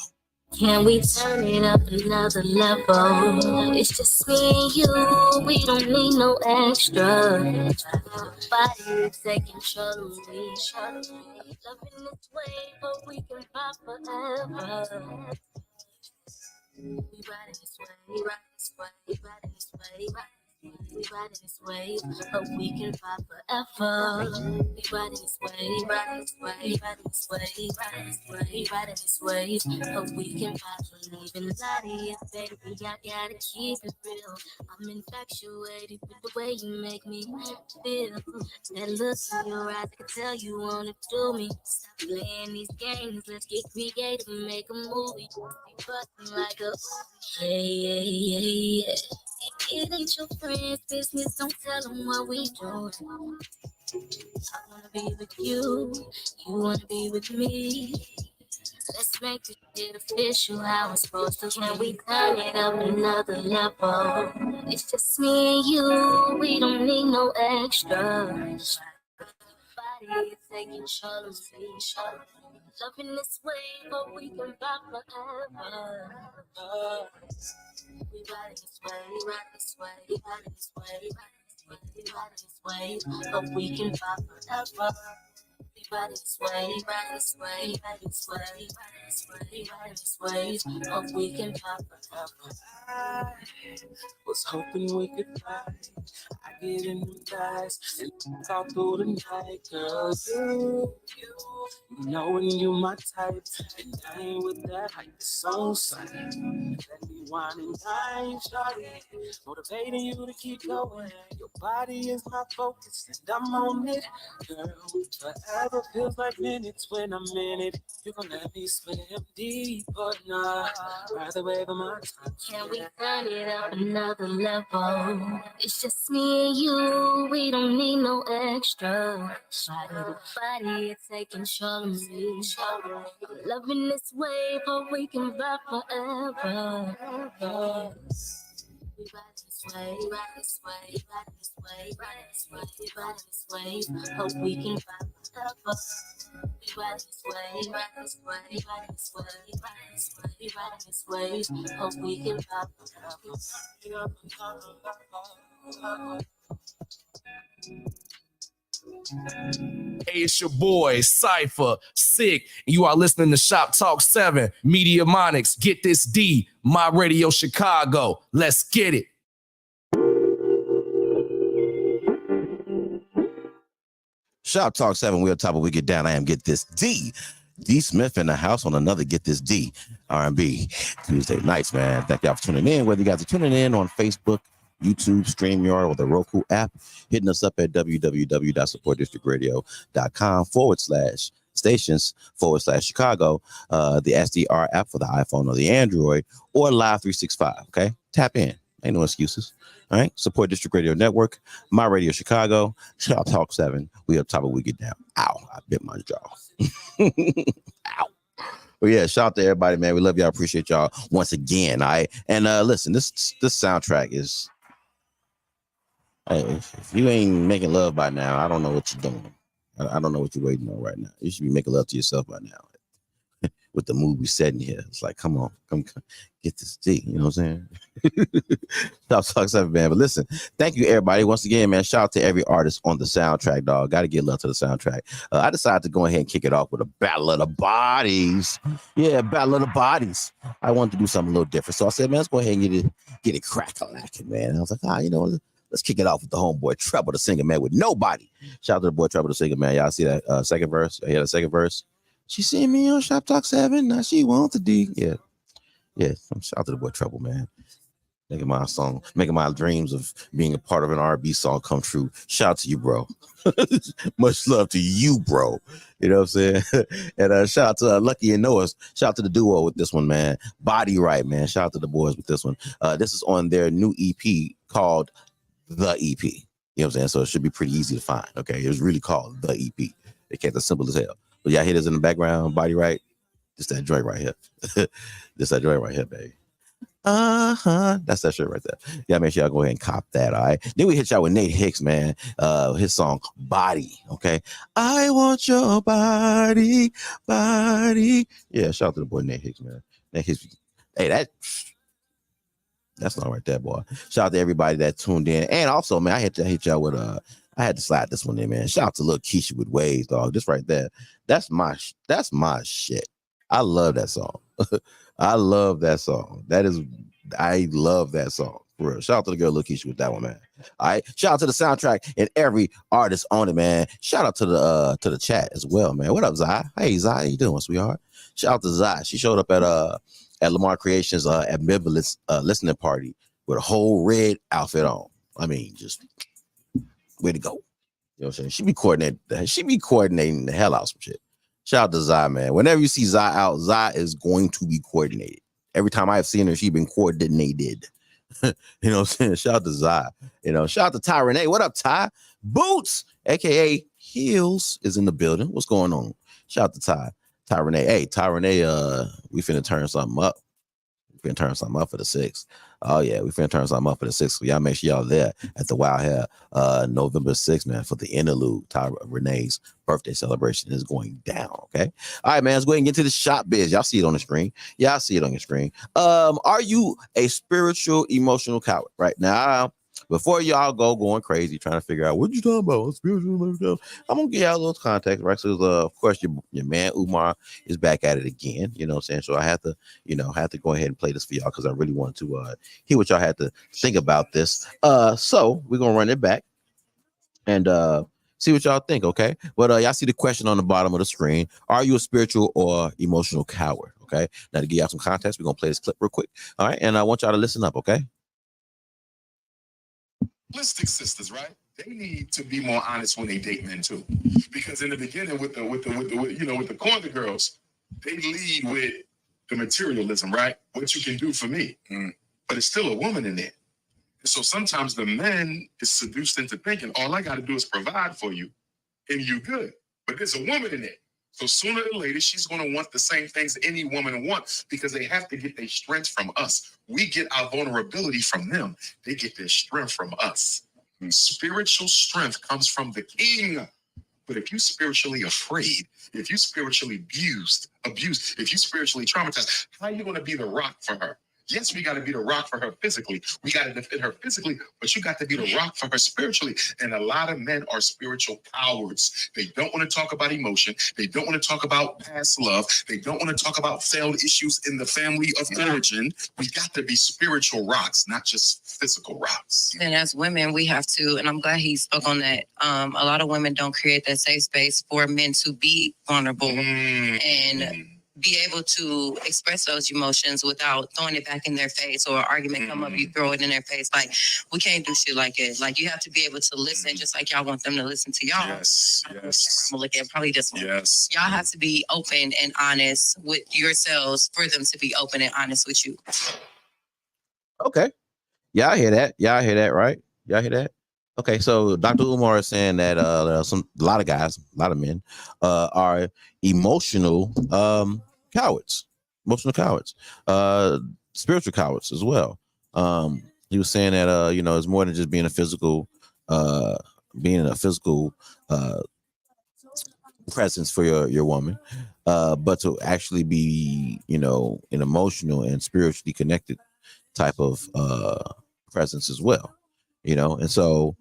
S2: Can we turn it up another level? It's just me and you, we don't need no extra. Body taking control of me. Loving this way, but we can pop forever. We riding this way, we riding this way, we riding this way, we We riding this wave, but we can vibe forever. We riding this wave, riding this wave, riding this wave, riding this wave, riding this wave, but we can vibe for leaving body. Baby, I gotta keep it real. I'm infatuated with the way you make me feel. That look in your eyes, I can tell you wanna do me. Stop playing these games, let's get creative and make a movie. We bustin' like a yeah, yeah, yeah, yeah. It ain't your friend's business, don't tell them what we doing. I wanna be with you, you wanna be with me. Let's make this shit official, how it's supposed to. Can we turn it up another level? It's just me and you, we don't need no extra. Body is taking control of me. Loving this way, but we can vibe forever. We riding this way, riding this way, riding this way, riding this way, but we can vibe forever. We riding this way, riding this way, riding this way, riding this way, riding this way, but we can vibe forever.
S1: I was hoping we could fly. I get in the guys and talk through the night, girl. You knowing you my type, and I ain't with that hype. It's on sight. Let me wine and dine, shawty, motivating you to keep going. Your body is my focus, and I'm on it, girl. Forever feels like minutes when I'm in it. You gon' let me swim deep or not? Rather wave on my time.
S2: Can we turn it up another level? It's just me and you, we don't need no extra. Body to body, it's taking control of me. Loving this way, but we can vibe forever. We ride this way, ride this way, ride this way, ride this way, ride this way, but we can vibe forever. We ride this way, ride this way, ride this way, ride this way, ride this way, but we can vibe forever.
S7: Hey, it's your boy, Cypher, Sick, and you are listening to Shop Talk 7, Media Monics, Get This D, My Radio Chicago. Let's get it.
S3: Shop Talk 7, we'll top of we get down. I am Get This D. D Smith in the house on another Get This D R&B Tuesday nights, man. Thank y'all for tuning in. Whether you guys are tuning in on Facebook, YouTube, StreamYard, or the Roku app, hitting us up at www.supportdistrictradio.com/stations/Chicago, the SDR app for the iPhone or the Android, or Live 365. Okay, tap in. Ain't no excuses. All right, Support District Radio Network, My Radio Chicago, Shop Talk 7. We up top of we get down. Ow, I bit my jaw. Ow. But yeah, shout out to everybody, man. We love y'all. Appreciate y'all once again. All right, and listen, this soundtrack is. Hey, if you ain't making love by now, I don't know what you're doing. I don't know what you're waiting on right now. You should be making love to yourself by now. With the mood we set in here, it's like, come on, come get this D. You know what I'm saying? Stop talking stuff, man. But listen, thank you, everybody. Once again, man, shout out to every artist on the soundtrack, dog. Got to get love to the soundtrack. I decided to go ahead and kick it off with a Battle of the Bodies. Yeah, Battle of the Bodies. I wanted to do something a little different. So I said, man, let's go ahead and get it crack-a-lacking, man. And I was like, you know, let's kick it off with the homeboy Trouble the Singer, man, with Nobody. Shout out to the boy Trouble the Singer, man. Y'all see that second verse? I hear the second verse. She seen me on Shop Talk 7. Now she wants the D. Yeah. Shout out to the boy Trouble, man. Making my dreams of being a part of an R&B song come true. Shout out to you, bro. Much love to you, bro. You know what I'm saying? And shout out to Lucky and Noah. Shout out to the duo with this one, man. Body Right, man. Shout out to the boys with this one. This is on their new EP called The EP. You know what I'm saying? So it should be pretty easy to find. Okay. It was really called The EP. It kept it simple as hell. But y'all hear this in the background, Body Right? Just that joint right here. Just that joint right here, baby. That's that shit right there. Yeah, make sure y'all go ahead and cop that, all right? Then we hit y'all with Nate Hicks, man. His song, Body, okay? I want your body. Yeah, shout out to the boy Nate Hicks, man. Nate Hicks, hey, that's not right there, boy. Shout out to everybody that tuned in. And also, man, I had to hit y'all with I had to slide this one in, man. Shout out to Lil Keisha with Waves, dog. This right there. That's my shit. I love that song. I love that song. I love that song. For real. Shout out to the girl Lil Keisha with that one, man. All right. Shout out to the soundtrack and every artist on it, man. Shout out to the chat as well, man. What up, Zai? Hey, Zai, how you doing, sweetheart? Shout out to Zai. She showed up at Lamar Creations ambivalence listening party with a whole red outfit on. I mean, just way to go. You know what I'm saying? She be coordinating the hell out some shit. Shout out to Zai, man. Whenever you see Zai out, Zai is going to be coordinated. Every time I've seen her, she's been coordinated. You know what I'm saying? Shout out to Zai. You know, shout out to Ty Renee. What up, Ty? Boots, aka Heels, is in the building. What's going on? Shout out to Ty Renee. Hey, Ty Renee, we finna turn something up. We finna turn something up for the 6th. Oh yeah, we finna turn something up for the 6th. So y'all make sure y'all there at the Wild Hair November 6th, man, for the interlude. Ty Renee's birthday celebration is going down. Okay. All right, man. Let's go ahead and get to the shop biz. Y'all see it on the screen. Y'all see it on your screen. Are you a spiritual, emotional coward? Right now, before y'all going crazy trying to figure out what you talking about, spiritual, emotional, I'm gonna give y'all a little context, right? So, of course, your man Umar is back at it again. You know what I'm saying? So I have to go ahead and play this for y'all because I really wanted to hear what y'all had to think about this. So we're gonna run it back and see what y'all think, okay? But y'all see the question on the bottom of the screen. Are you a spiritual or emotional coward? Okay. Now to give y'all some context, we're gonna play this clip real quick. All right, and I want y'all to listen up, okay?
S8: Holistic sisters, right? They need to be more honest when they date men too, because in the beginning with the corner girls, they lead with the materialism, right? What you can do for me, but it's still a woman in there. And so sometimes the man is seduced into thinking all I got to do is provide for you, and you good. But there's a woman in there. So sooner or later, she's going to want the same things any woman wants because they have to get their strength from us. We get our vulnerability from them. They get their strength from us. Spiritual strength comes from the king. But if you spiritually afraid, if you spiritually abused, if you spiritually traumatized, how are you going to be the rock for her? Yes, we got to be the rock for her physically. We got to defend her physically, but you got to be the rock for her spiritually. And a lot of men are spiritual cowards. They don't want to talk about emotion. They don't want to talk about past love. They don't want to talk about failed issues in the family of origin. We got to be spiritual rocks, not just physical rocks.
S9: And as women, we have to, and I'm glad he spoke on that. A lot of women don't create that safe space for men to be vulnerable and be able to express those emotions without throwing it back in their face, or an argument come up, you throw it in their face. Like, we can't do shit like it. Like, you have to be able to listen just like y'all want them to listen to y'all.
S8: Yes.
S9: I'm gonna look at probably this one.
S8: Yes.
S9: Y'all have to be open and honest with yourselves for them to be open and honest with you.
S3: Okay. Y'all hear that? Y'all hear that, right? Y'all hear that? Okay, so Dr. Umar is saying that a lot of guys, a lot of men, are emotional cowards, spiritual cowards as well. He was saying that it's more than just being a physical presence for your woman, but to actually be an emotional and spiritually connected type of presence as well. And so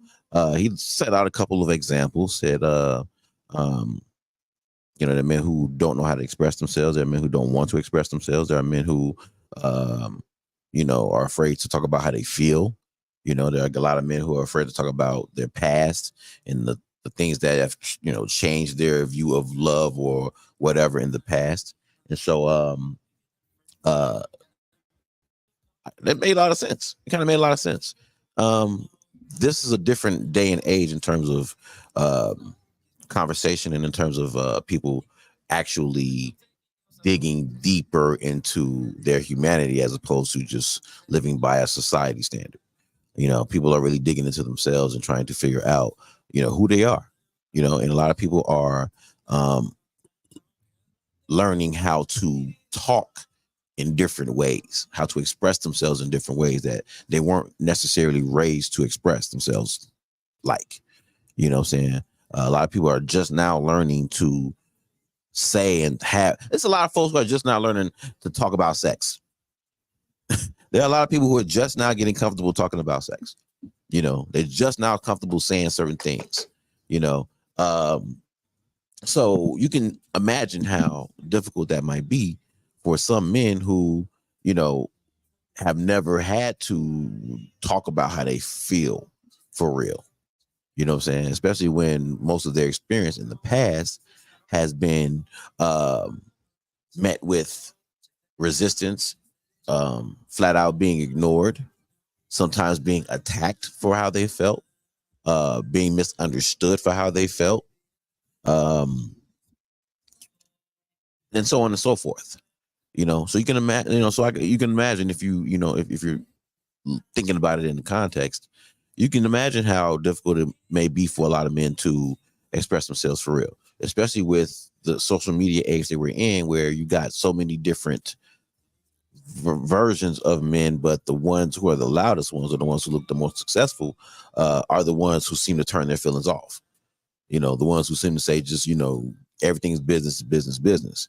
S3: he set out a couple of examples. Said there are men who don't know how to express themselves. There are men who don't want to express themselves. There are men who are afraid to talk about how they feel. There are a lot of men who are afraid to talk about their past and the things that have changed their view of love or whatever in the past. And so that made a lot of sense. It kind of made a lot of sense. This is a different day and age in terms of conversation and in terms of people actually digging deeper into their humanity as opposed to just living by a society standard. People are really digging into themselves and trying to figure out, who they are, and a lot of people are learning how to talk in different ways, how to express themselves in different ways that they weren't necessarily raised to express themselves like. You know what I'm saying? A lot of people are just now learning to say and have. It's a lot of folks who are just now learning to talk about sex. There are a lot of people who are just now getting comfortable talking about sex. They're just now comfortable saying certain things. So you can imagine how difficult that might be for some men who, have never had to talk about how they feel for real. You know what I'm saying? Especially when most of their experience in the past has been met with resistance, flat out being ignored, sometimes being attacked for how they felt, being misunderstood for how they felt, and so on and so forth. You know, so you can imagine, you can imagine if if you're thinking about it in the context, you can imagine how difficult it may be for a lot of men to express themselves for real, especially with the social media age that we're in, where you got so many different versions of men, but the ones who are the loudest ones, or the ones who look the most successful, are the ones who seem to turn their feelings off. You know, the ones who seem to say just, everything's business, business, business,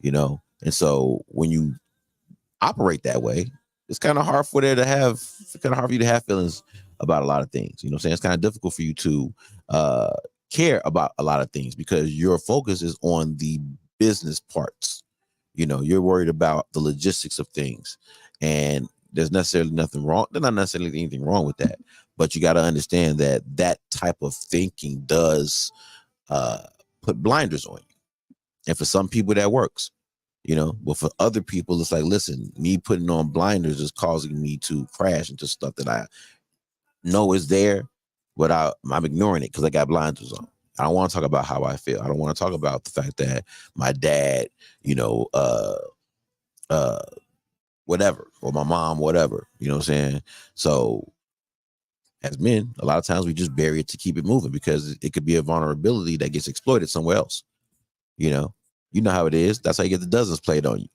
S3: And so when you operate that way, it's kind of hard for you to have feelings about a lot of things. You know what I'm saying? It's kind of difficult for you to care about a lot of things because your focus is on the business parts. You're worried about the logistics of things, and there's necessarily nothing wrong. There's not necessarily anything wrong with that, but you got to understand that that type of thinking does put blinders on you. And for some people that works, but for other people, it's like, listen, me putting on blinders is causing me to crash into stuff that I know is there, but I'm ignoring it because I got blinders on. I don't want to talk about how I feel. I don't want to talk about the fact that my dad, whatever, or my mom, whatever, you know what I'm saying? So as men, a lot of times we just bury it to keep it moving because it could be a vulnerability that gets exploited somewhere else. You know how it is. That's how you get the dozens played on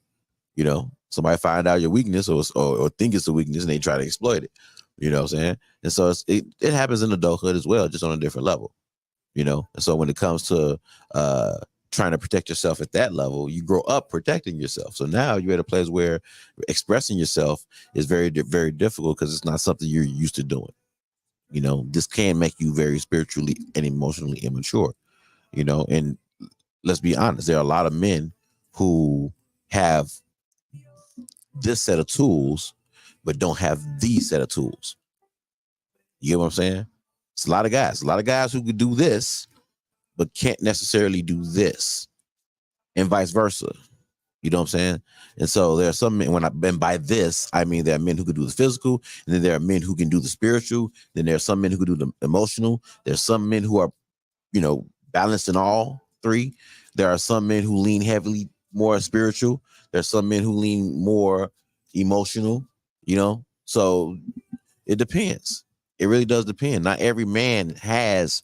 S3: you. Somebody find out your weakness or think it's a weakness and they try to exploit it. You know what I'm saying? And so it happens in adulthood as well, just on a different level. And so when it comes to trying to protect yourself at that level, you grow up protecting yourself. So now you're at a place where expressing yourself is very, very difficult because it's not something you're used to doing. This can make you very spiritually and emotionally immature. And let's be honest, there are a lot of men who have this set of tools, but don't have these set of tools. You get what I'm saying? It's a lot of guys who could do this, but can't necessarily do this, and vice versa. You know what I'm saying? And so there are some men, and by this, I mean there are men who can do the physical, and then there are men who can do the spiritual, then there are some men who can do the emotional. There's some men who are, balanced in all three. There are some men who lean heavily more spiritual. There's some men who lean more emotional, So it depends. It really does depend. Not every man has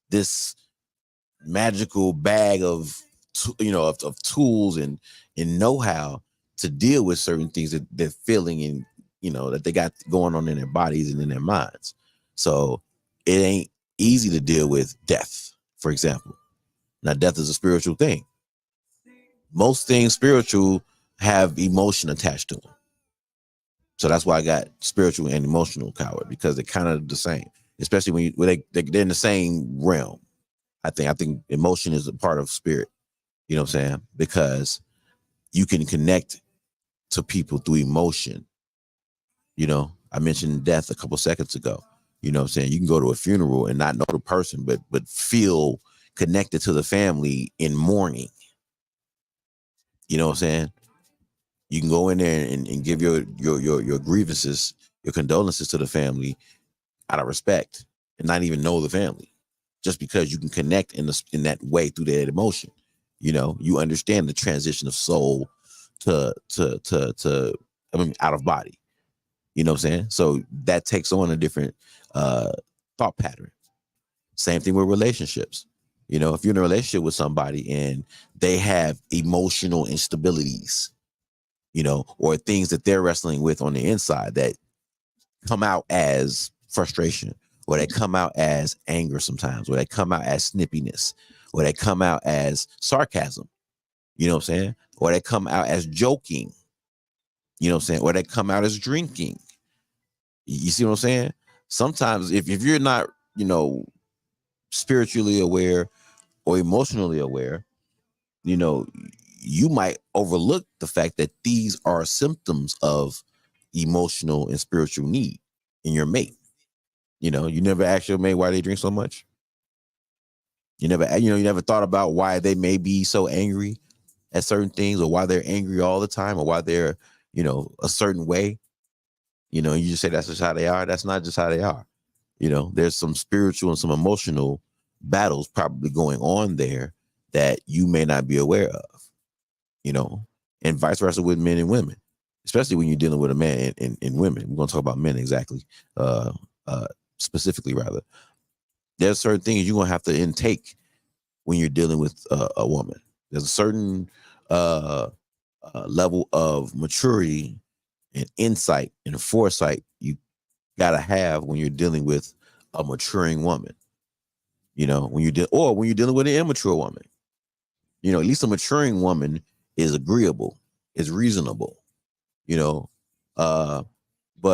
S3: this magical bag of tools and know-how to deal with certain things that they're feeling and that they got going on in their bodies and in their minds. So it ain't easy to deal with death, for example. Now, death is a spiritual thing. Most things spiritual have emotion attached to them. So that's why I got spiritual and emotional power, because they're kind of the same, especially when they're in the same realm. I think emotion is a part of spirit, you know what I'm saying? Because you can connect to people through emotion. I mentioned death a couple seconds ago. You know what I'm saying? You can go to a funeral and not know the person, but feel connected to the family in mourning. You know what I'm saying? You can go in there and give your grievances, your condolences to the family out of respect and not even know the family, just because you can connect in that way through that emotion. You understand the transition of soul to out of body. You know what I'm saying? So that takes on a different thought pattern. Same thing with relationships. If you're in a relationship with somebody and they have emotional instabilities, or things that they're wrestling with on the inside that come out as frustration, or they come out as anger sometimes, or they come out as snippiness, or they come out as sarcasm, you know what I'm saying? Or they come out as joking, you know what I'm saying? Or they come out as drinking. You see what I'm saying? Sometimes if you're not, spiritually aware or emotionally aware, you might overlook the fact that these are symptoms of emotional and spiritual need in your mate. You know, you never asked your mate why they drink so much. You never thought about why they may be so angry at certain things, or why they're angry all the time, or why they're, a certain way. You just say that's just how they are. That's not just how they are. There's some spiritual and some emotional battles probably going on there that you may not be aware of, and vice versa with men and women, especially when you're dealing with a man and women. We're going to talk about men specifically rather. There's certain things you're going to have to intake when you're dealing with a woman. There's a certain level of maturity and insight and foresight you got to have when you're dealing with a maturing woman. When you're dealing with an immature woman. At least a maturing woman is agreeable, is reasonable. But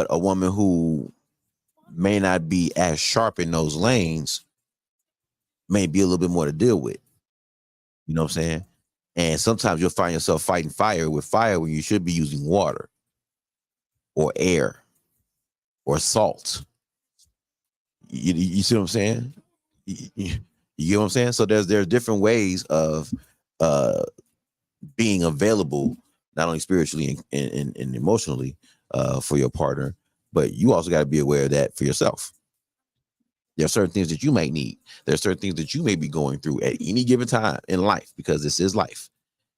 S3: a woman who may not be as sharp in those lanes may be a little bit more to deal with. You know what I'm saying? And sometimes you'll find yourself fighting fire with fire when you should be using water or air or salt. You see what I'm saying? You get what I'm saying? So there's different ways of being available, not only spiritually and emotionally for your partner, but you also got to be aware of that for yourself. There are certain things that you might need. There are certain things that you may be going through at any given time in life, because this is life.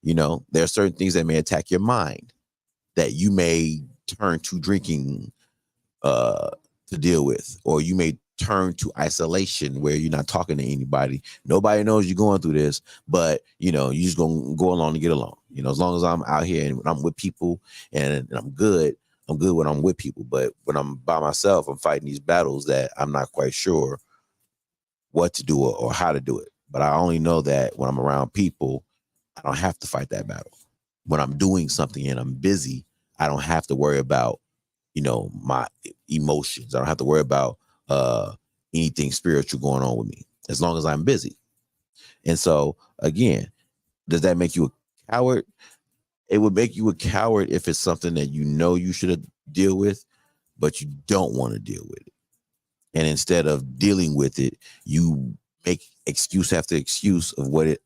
S3: There are certain things that may attack your mind that you may turn to drinking to deal with, or you may turn to isolation where you're not talking to anybody. Nobody knows you're going through this, but you just gonna go along to get along. As long as I'm out here and I'm with people and I'm good when I'm with people. But when I'm by myself, I'm fighting these battles that I'm not quite sure what to do or how to do it. But I only know that when I'm around people, I don't have to fight that battle. When I'm doing something and I'm busy, I don't have to worry about my emotions. I don't have to worry about anything spiritual going on with me, as long as I'm busy. And so again, does that make you a coward? It would make you a coward if it's something that you should deal with, but you don't want to deal with it. And instead of dealing with it, you make excuse after excuse of what it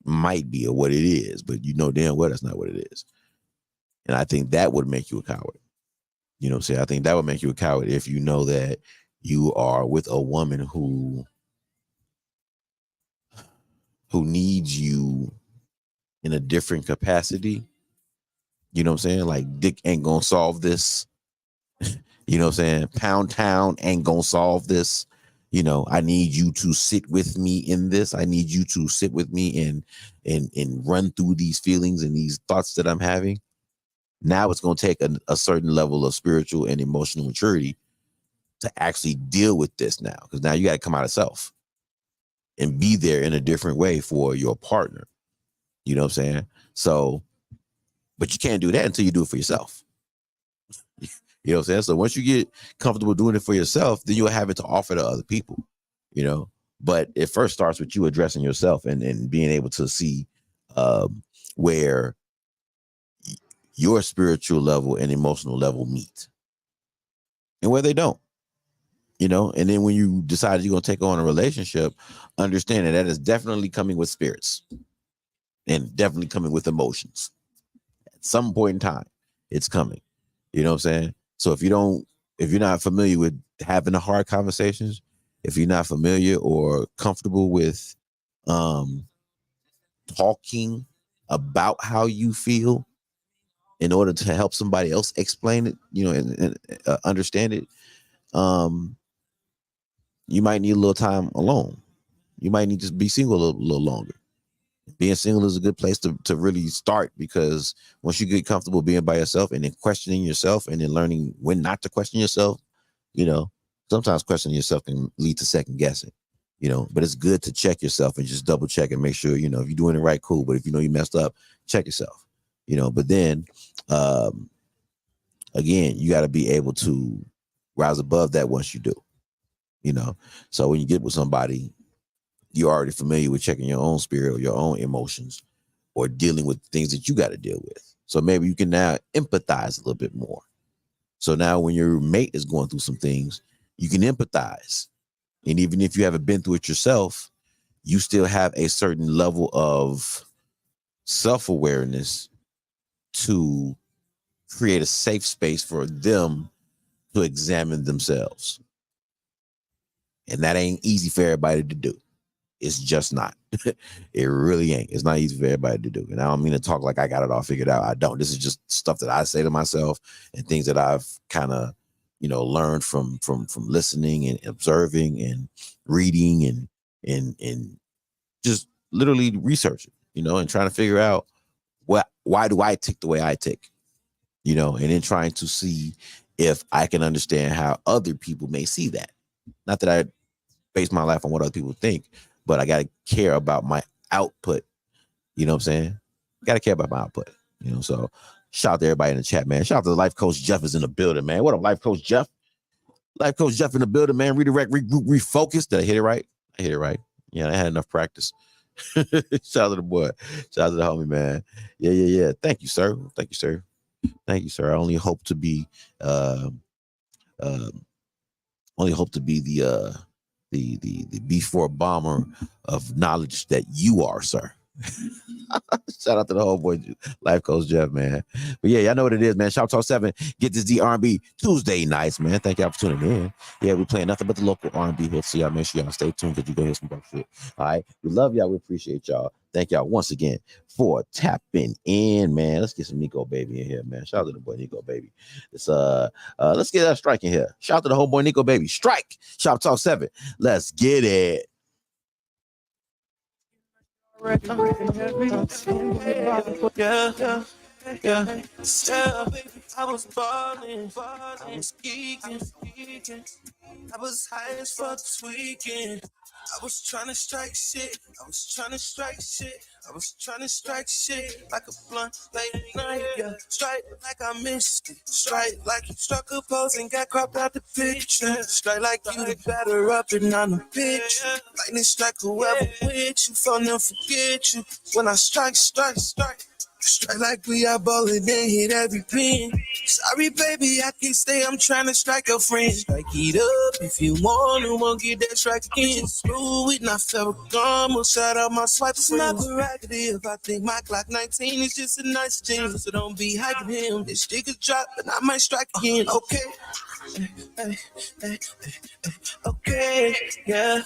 S3: might be or what it is, but damn well that's not what it is. And I think that would make you a coward. I think that would make you a coward if you know that you are with a woman who needs you in a different capacity. You know what I'm saying? Like, dick ain't gonna solve this. You know what I'm saying? Pound town ain't gonna solve this. I need you to sit with me in this. I need you to sit with me and run through these feelings and these thoughts that I'm having. Now it's going to take a certain level of spiritual and emotional maturity to actually deal with this now, because now you got to come out of self and be there in a different way for your partner. You know what I'm saying? So, but you can't do that until you do it for yourself. You know what I'm saying? So once you get comfortable doing it for yourself, then you'll have it to offer to other people, But it first starts with you addressing yourself and being able to see where your spiritual level and emotional level meet and where they don't. And then when you decide you're going to take on a relationship, understand that is definitely coming with spirits and definitely coming with emotions. At some point in time, it's coming. You know what I'm saying? So if you're not familiar with having the hard conversations, if you're not familiar or comfortable with talking about how you feel in order to help somebody else explain it, and understand it, you might need a little time alone. You might need to be single a little longer. Being single is a good place to really start, because once you get comfortable being by yourself and then questioning yourself and then learning when not to question yourself, sometimes questioning yourself can lead to second guessing, but it's good to check yourself and just double check and make sure, if you're doing it right, cool. But if you messed up, check yourself, but then, again, you got to be able to rise above that once you do, so when you get with somebody, you're already familiar with checking your own spirit or your own emotions or dealing with things that you got to deal with. So maybe you can now empathize a little bit more. So now when your mate is going through some things, You can empathize. And even if you haven't been through it yourself, you still have a certain level of self-awareness to create a safe space for them to examine themselves. And that ain't easy for everybody to do. It's just not. It really ain't. It's not easy for everybody to do. And I don't mean to talk like I got it all figured out. I don't. This is just stuff that I say to myself and things that I've kind of, learned from listening and observing and reading and just literally researching, and trying to figure out why do I tick the way I tick, and then trying to see if I can understand how other people may see that. Not that I base my life on what other people think, but I got to care about my output. You know what I'm saying? Got to care about my output, so shout out to everybody in the chat, man. Shout out to Life Coach Jeff is in the building, man. What up, Life Coach Jeff? Life Coach Jeff in the building, man. Redirect, regroup, refocus. Did I hit it right? I hit it right. Yeah, I had enough practice. Shout out to the boy. Shout out to the homie, man. Yeah. Thank you, sir. Thank you, sir. I only hope to be the B4 bomber of knowledge that you are, sir. Shout out to the whole boy, Life Coach Jeff, man. But yeah, y'all know what it is, man. Shoptalk 7, Get This D R&B Tuesday nights, man. Thank y'all for tuning in. Yeah, we're playing nothing but the local R&B hits, so y'all make sure y'all stay tuned because you go hear some dope shit. All right, we love y'all. We appreciate y'all. Thank y'all once again for tapping in, man. Let's get some Nico Baby in here, man. Shout out to the boy Nico Baby. Let's get that strike in here. Shout out to the whole boy Nico Baby. Strike. Shoptalk 7. Let's get it.
S1: Yeah. I was balling, I was geeking, I was high as fuck this weekend. I was trying to strike shit, I was trying to strike shit like a blunt late night, yeah. Strike like I missed it, strike like you struck a pose and got cropped out the picture. Strike like you the batter up and on the pitch. Lightning strike whoever with you, phone them forget you. When I strike. Strike like we are bowling and hit every pin. Sorry, baby, I can't stay. I'm trying to strike a friend. Strike it up if you want to. Won't get that strike again. Smooth with not Ferragamo. Shout out my swipe. It's not prerogative. I think my clock 19 is just a nice thing. So don't be hyping him. This stick is drop, and I might strike again. Okay. Okay. Yeah.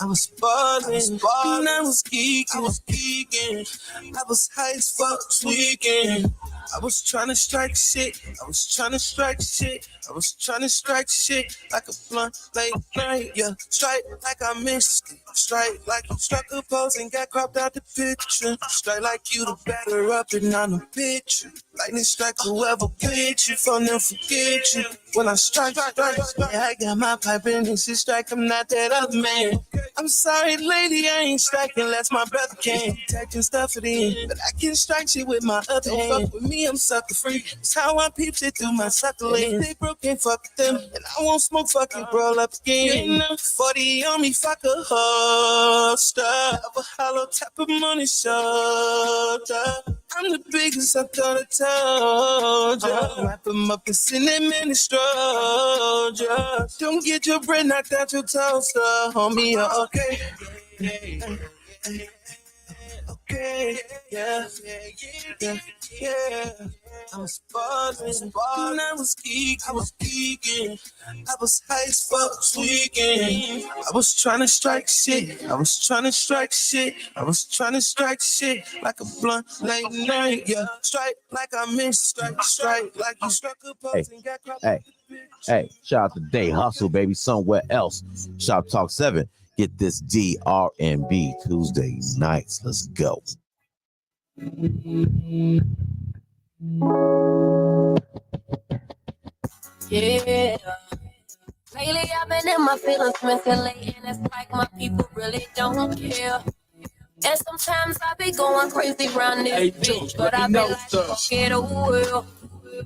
S1: I was balling, and I was geeking, I was high as fuck this weekend. I was trying to strike shit, like a blunt late night, yeah. Strike like I missed it, strike like you struck a pose and got cropped out the picture. Strike like you the batter up and on the picture. Lightning strike whoever pitch you, phone them forget you. When I strike, yeah, I got my pipe and this shit strike, I'm not that other man. I'm sorry, lady, I ain't striking unless my brother can. Taking stuff it in, but I can strike shit with my other hand. Fuck with me, I'm sucker free. It's how I peep shit through my sucker lens. They broke, can't fuck with them, and I won't smoke fucking roll up again. 40 on me, fuck a holster. Have a hollow type of money shoulder. I'm the biggest, I thought I told ya. Wrap him up and send him in the stroller. Don't get your bread knocked out your toaster, homie, okay. Okay, yeah. I was balling, I was geeking, I was high as fuck this weekend. I was trying to strike shit, like a blunt late night, yeah. Strike like I missed, strike like you struck a pose and got cropped.
S3: Hey, shout out to Day Hustle, baby, somewhere else. Shoptalk 7, Get This D R&B Tuesday nights. Let's go.
S2: Yeah. Lately I've been in my feelings mentally, and it's like my people really don't care. And sometimes I be going crazy around this bitch, but I be like, fuck it, well.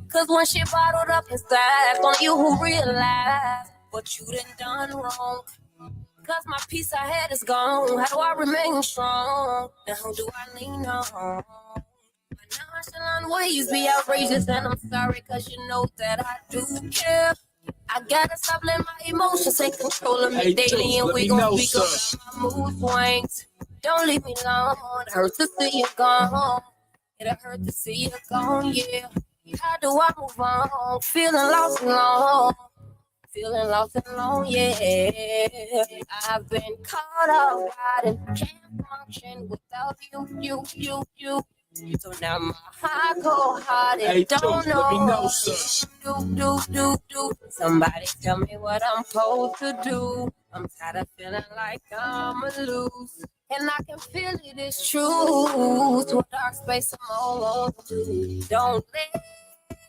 S2: Cause when shit bottled up inside, it's only you who realize what you done wrong. Cause my peace I had is gone. How do I remain strong? Now who do I lean on? But now I should
S6: Feeling ways be outrageous, and I'm sorry, cause you know that I do care. I gotta stop letting my emotions take control of me daily, and we gon' speak about my mood swings. Don't leave me alone, it hurts to see you gone. It'll hurt to see you gone, yeah. How do I move on? Feeling lost and alone. Feeling lost and alone, yeah. I've been caught off guard and can't function without you. So now my heart cold hearted, don't know what to do. Somebody tell me what I'm supposed to do. I'm tired of feeling like I'm a lose. And I can feel it, it's true. To a dark space, I'm all on. Don't let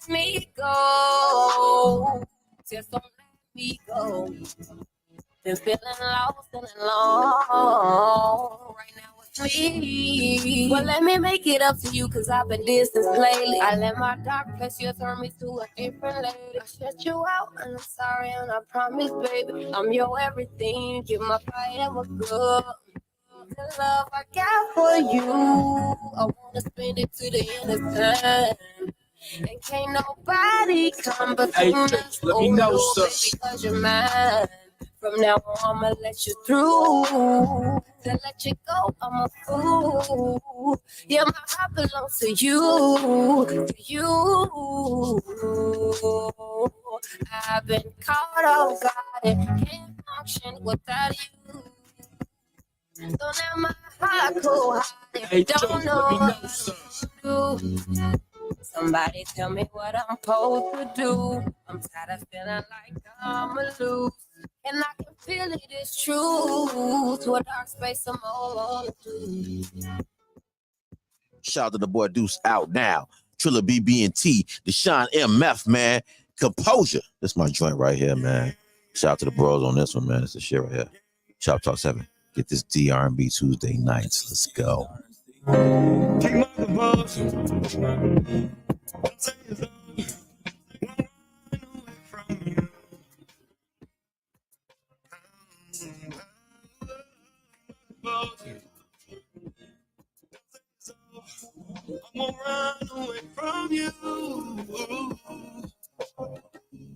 S6: me go. Just don't let me go. Been feeling lost and alone. Right now it's me. Well, let me make it up to you, cause I've been distant lately. I let my dark pleasure turn me to a different lady. I shut you out and I'm sorry, and I promise, baby, I'm your everything. Give my fire ever good. The love I got for you, I wanna spend it to the end of time. And can't nobody come between us. Let me know, sir. Because you're mine. From now on, I'ma let you through. To let you go, I'm a fool. Yeah, my heart belongs to you. To you. I've been caught off guard and can't function without you. So now my heart cold hearted, don't know what to do. Somebody tell me what I'm supposed to do. I'm tired of feeling like I'm a lose. And I can feel it, it's true. To a dark space, I'm all on the
S3: Shout out to the boy Deuce out now. Trilla BB&T, Deshaun MF, man. Composure. That's my joint right here, man. Shout out to the bros on this one, man. It's the shit right here. Shop Talk 7. Get this D-R&B Tuesday nights. Let's go.
S1: Take my composure. Don't say it's over. Won't run away from you. I'm gonna run away from you.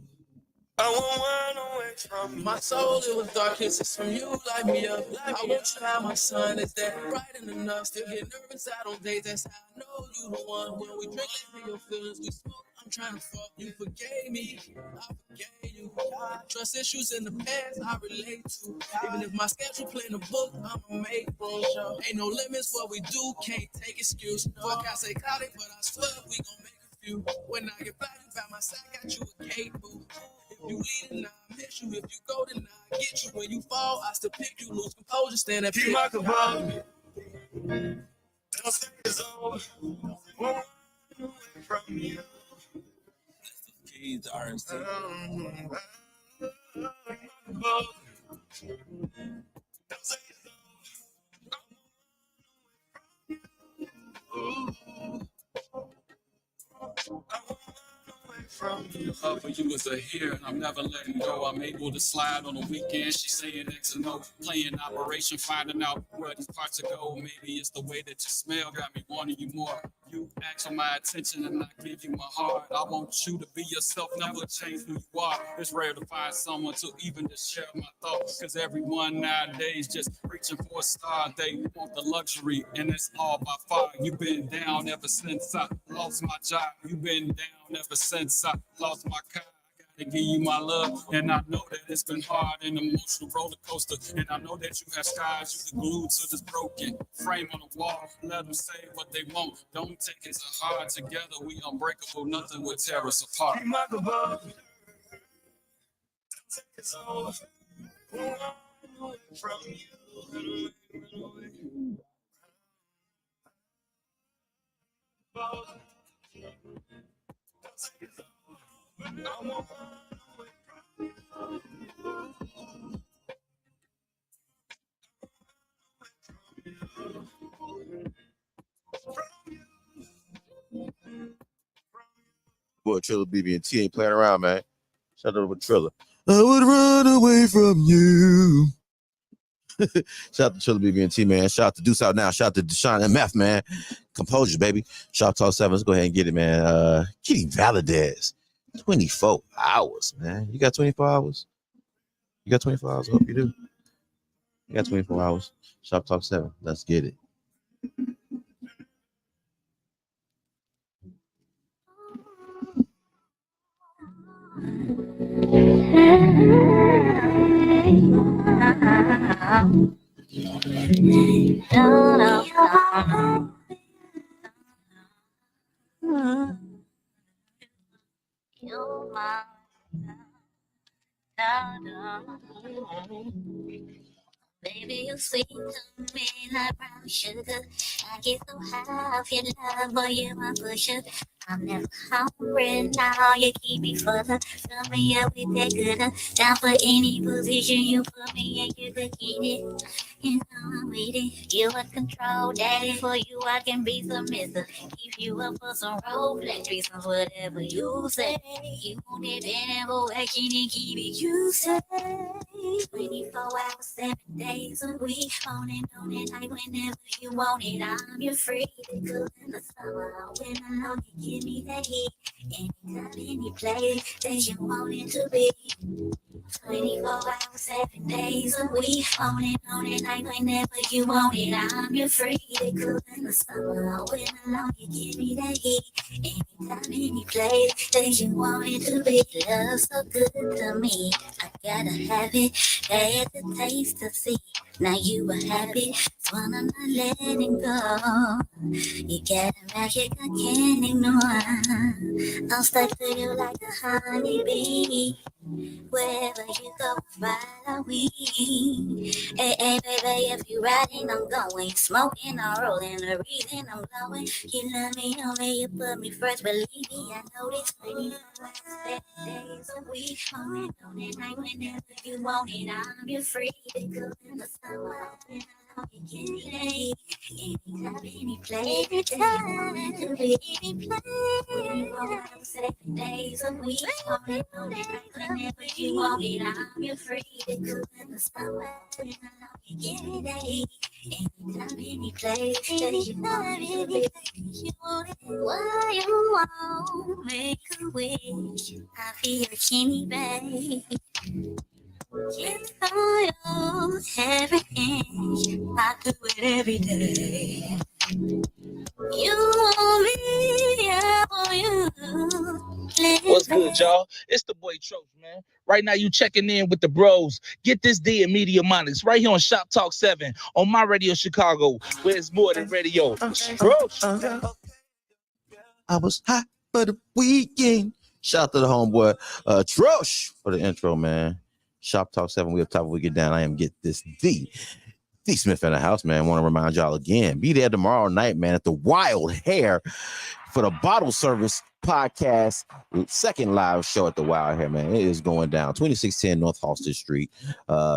S1: I won't run away from you. My soul, it was dark kisses from you. Light me up. I want you to have my son. Is that bright enough? Still get nervous out on days. That's how I know you the one. When we drink, let's be your feelings. We smoke. I'm trying to fuck. You forgave me. I forgave you. Trust issues in the past I relate to. Even if my schedule playing the book, I'ma make room. Ain't no limits what we do. Can't take excuse. Fuck, I say cloudy, but I swear we gon' make a few. When I get back, you by my side, got you a cake, boo. If you leave, then I miss you. If you go, then I get you. When you fall, I still pick you. Lose composure, stand up. Keep my composure. Don't say it's over. Won't run away from you. Keys to RNC. Don't say it's over. From you.
S10: Love for you is a here, and I'm never letting go. I'm able to slide on the weekend. She's saying X and O, playing Operation, finding out where these parts to go. Maybe it's the way that you smell, got me wanting you more. You ask for my attention, and I give you my heart. I want you to be yourself, never change who you are. It's rare to find someone to even just share my thoughts, cause everyone nowadays just reaching for a star. They want the luxury, and it's all by far. You've been down ever since I lost my job. You've been down ever since I lost my car. I gotta give you my love, and I know that it's been hard and emotional roller coaster. And I know that you have scars, you the glue to this broken frame on the wall. Let them say what they want. Don't take it so hard. Together we unbreakable. Nothing will tear us apart.
S1: Keep my composure. Don't say it's over. Won't run away from you. Run away. Don't say it's over. I won't run away from you.
S3: Boy, Trilla BB&T ain't playing around, man. Shout out to Trilla. I would run away from you. Shout out to Trilla BB&T, man. Shout out to Deuce Out Now. Shout out to Deshaun MF, man. Composure, baby. Shop Talk 7. Let's go ahead and get it, man. Kitty Valadez. 24 hours, man. You got 24 hours? You got 24 hours? I hope you do. You got 24 hours. Shop Talk 7. Let's get it.
S2: Baby, you sweet to me like brown sugar. I get so high off your love, boy, you my pusher. I'm never hungry now, you keep me full of. Fill me up with that good. Down for any position you put me in, you could get it. You know I'm with it. You in control, daddy. For you, I can be submissive. Keep you up for some role play, reasons, whatever you say. You want it, then action and keep it, you say. 24 hours, 7 days a week. On it, like whenever you want it. I'm your free. Cool in the summer, when alone, you give me that heat. Anytime, any place that you want it to be. 24 hours, 7 days a week. On it, like whenever you want it. I'm your free. Cool in the summer, when alone, you give me that heat. Anytime, any place that you want it to be. Love so good to me. I gotta have it. Had the taste to see. Now you are happy, so I'm not letting go. You got a magic I can't ignore. I'm stuck to you like a honeybee. Wherever you go, follow me. Hey, baby, if you riding, I'm going. Smoking, I'm rolling, the reason I'm glowing. You love me only, you put me first, believe me, I know this. 24 days a week, on it, like whenever you want it, I'm your free. They go in the summer, and I know you can relate. Anytime, any place, anytime, to be any place. 7 days a week, on it, like whenever you want it, I'm your free. They go in the summer, and I know you can relate. Anytime, any place, that you want it to be. You want it, what you want, make a wish. I feel Kenny, babe. It's all yours, every inch. I do it every day. You want me, I want you.
S4: What's good, y'all? It's the boy Troach, man. Right now, you checking in with the bros. Get this D in Media Monics right here on Shop Talk 7 on my radio Chicago, where it's more than radio. It's Troach.
S3: I was hot for the weekend. Shout out to the homeboy, Trosh, for the intro, man. Shop Talk 7, we up top, we get down. I am Get This D Smith in the house, man. Want to remind y'all again, be there tomorrow night, man, at the Wild Hair for the Bottle Service Podcast, second live show at the Wild Hair, man. It is going down 2610 North Halsted Street,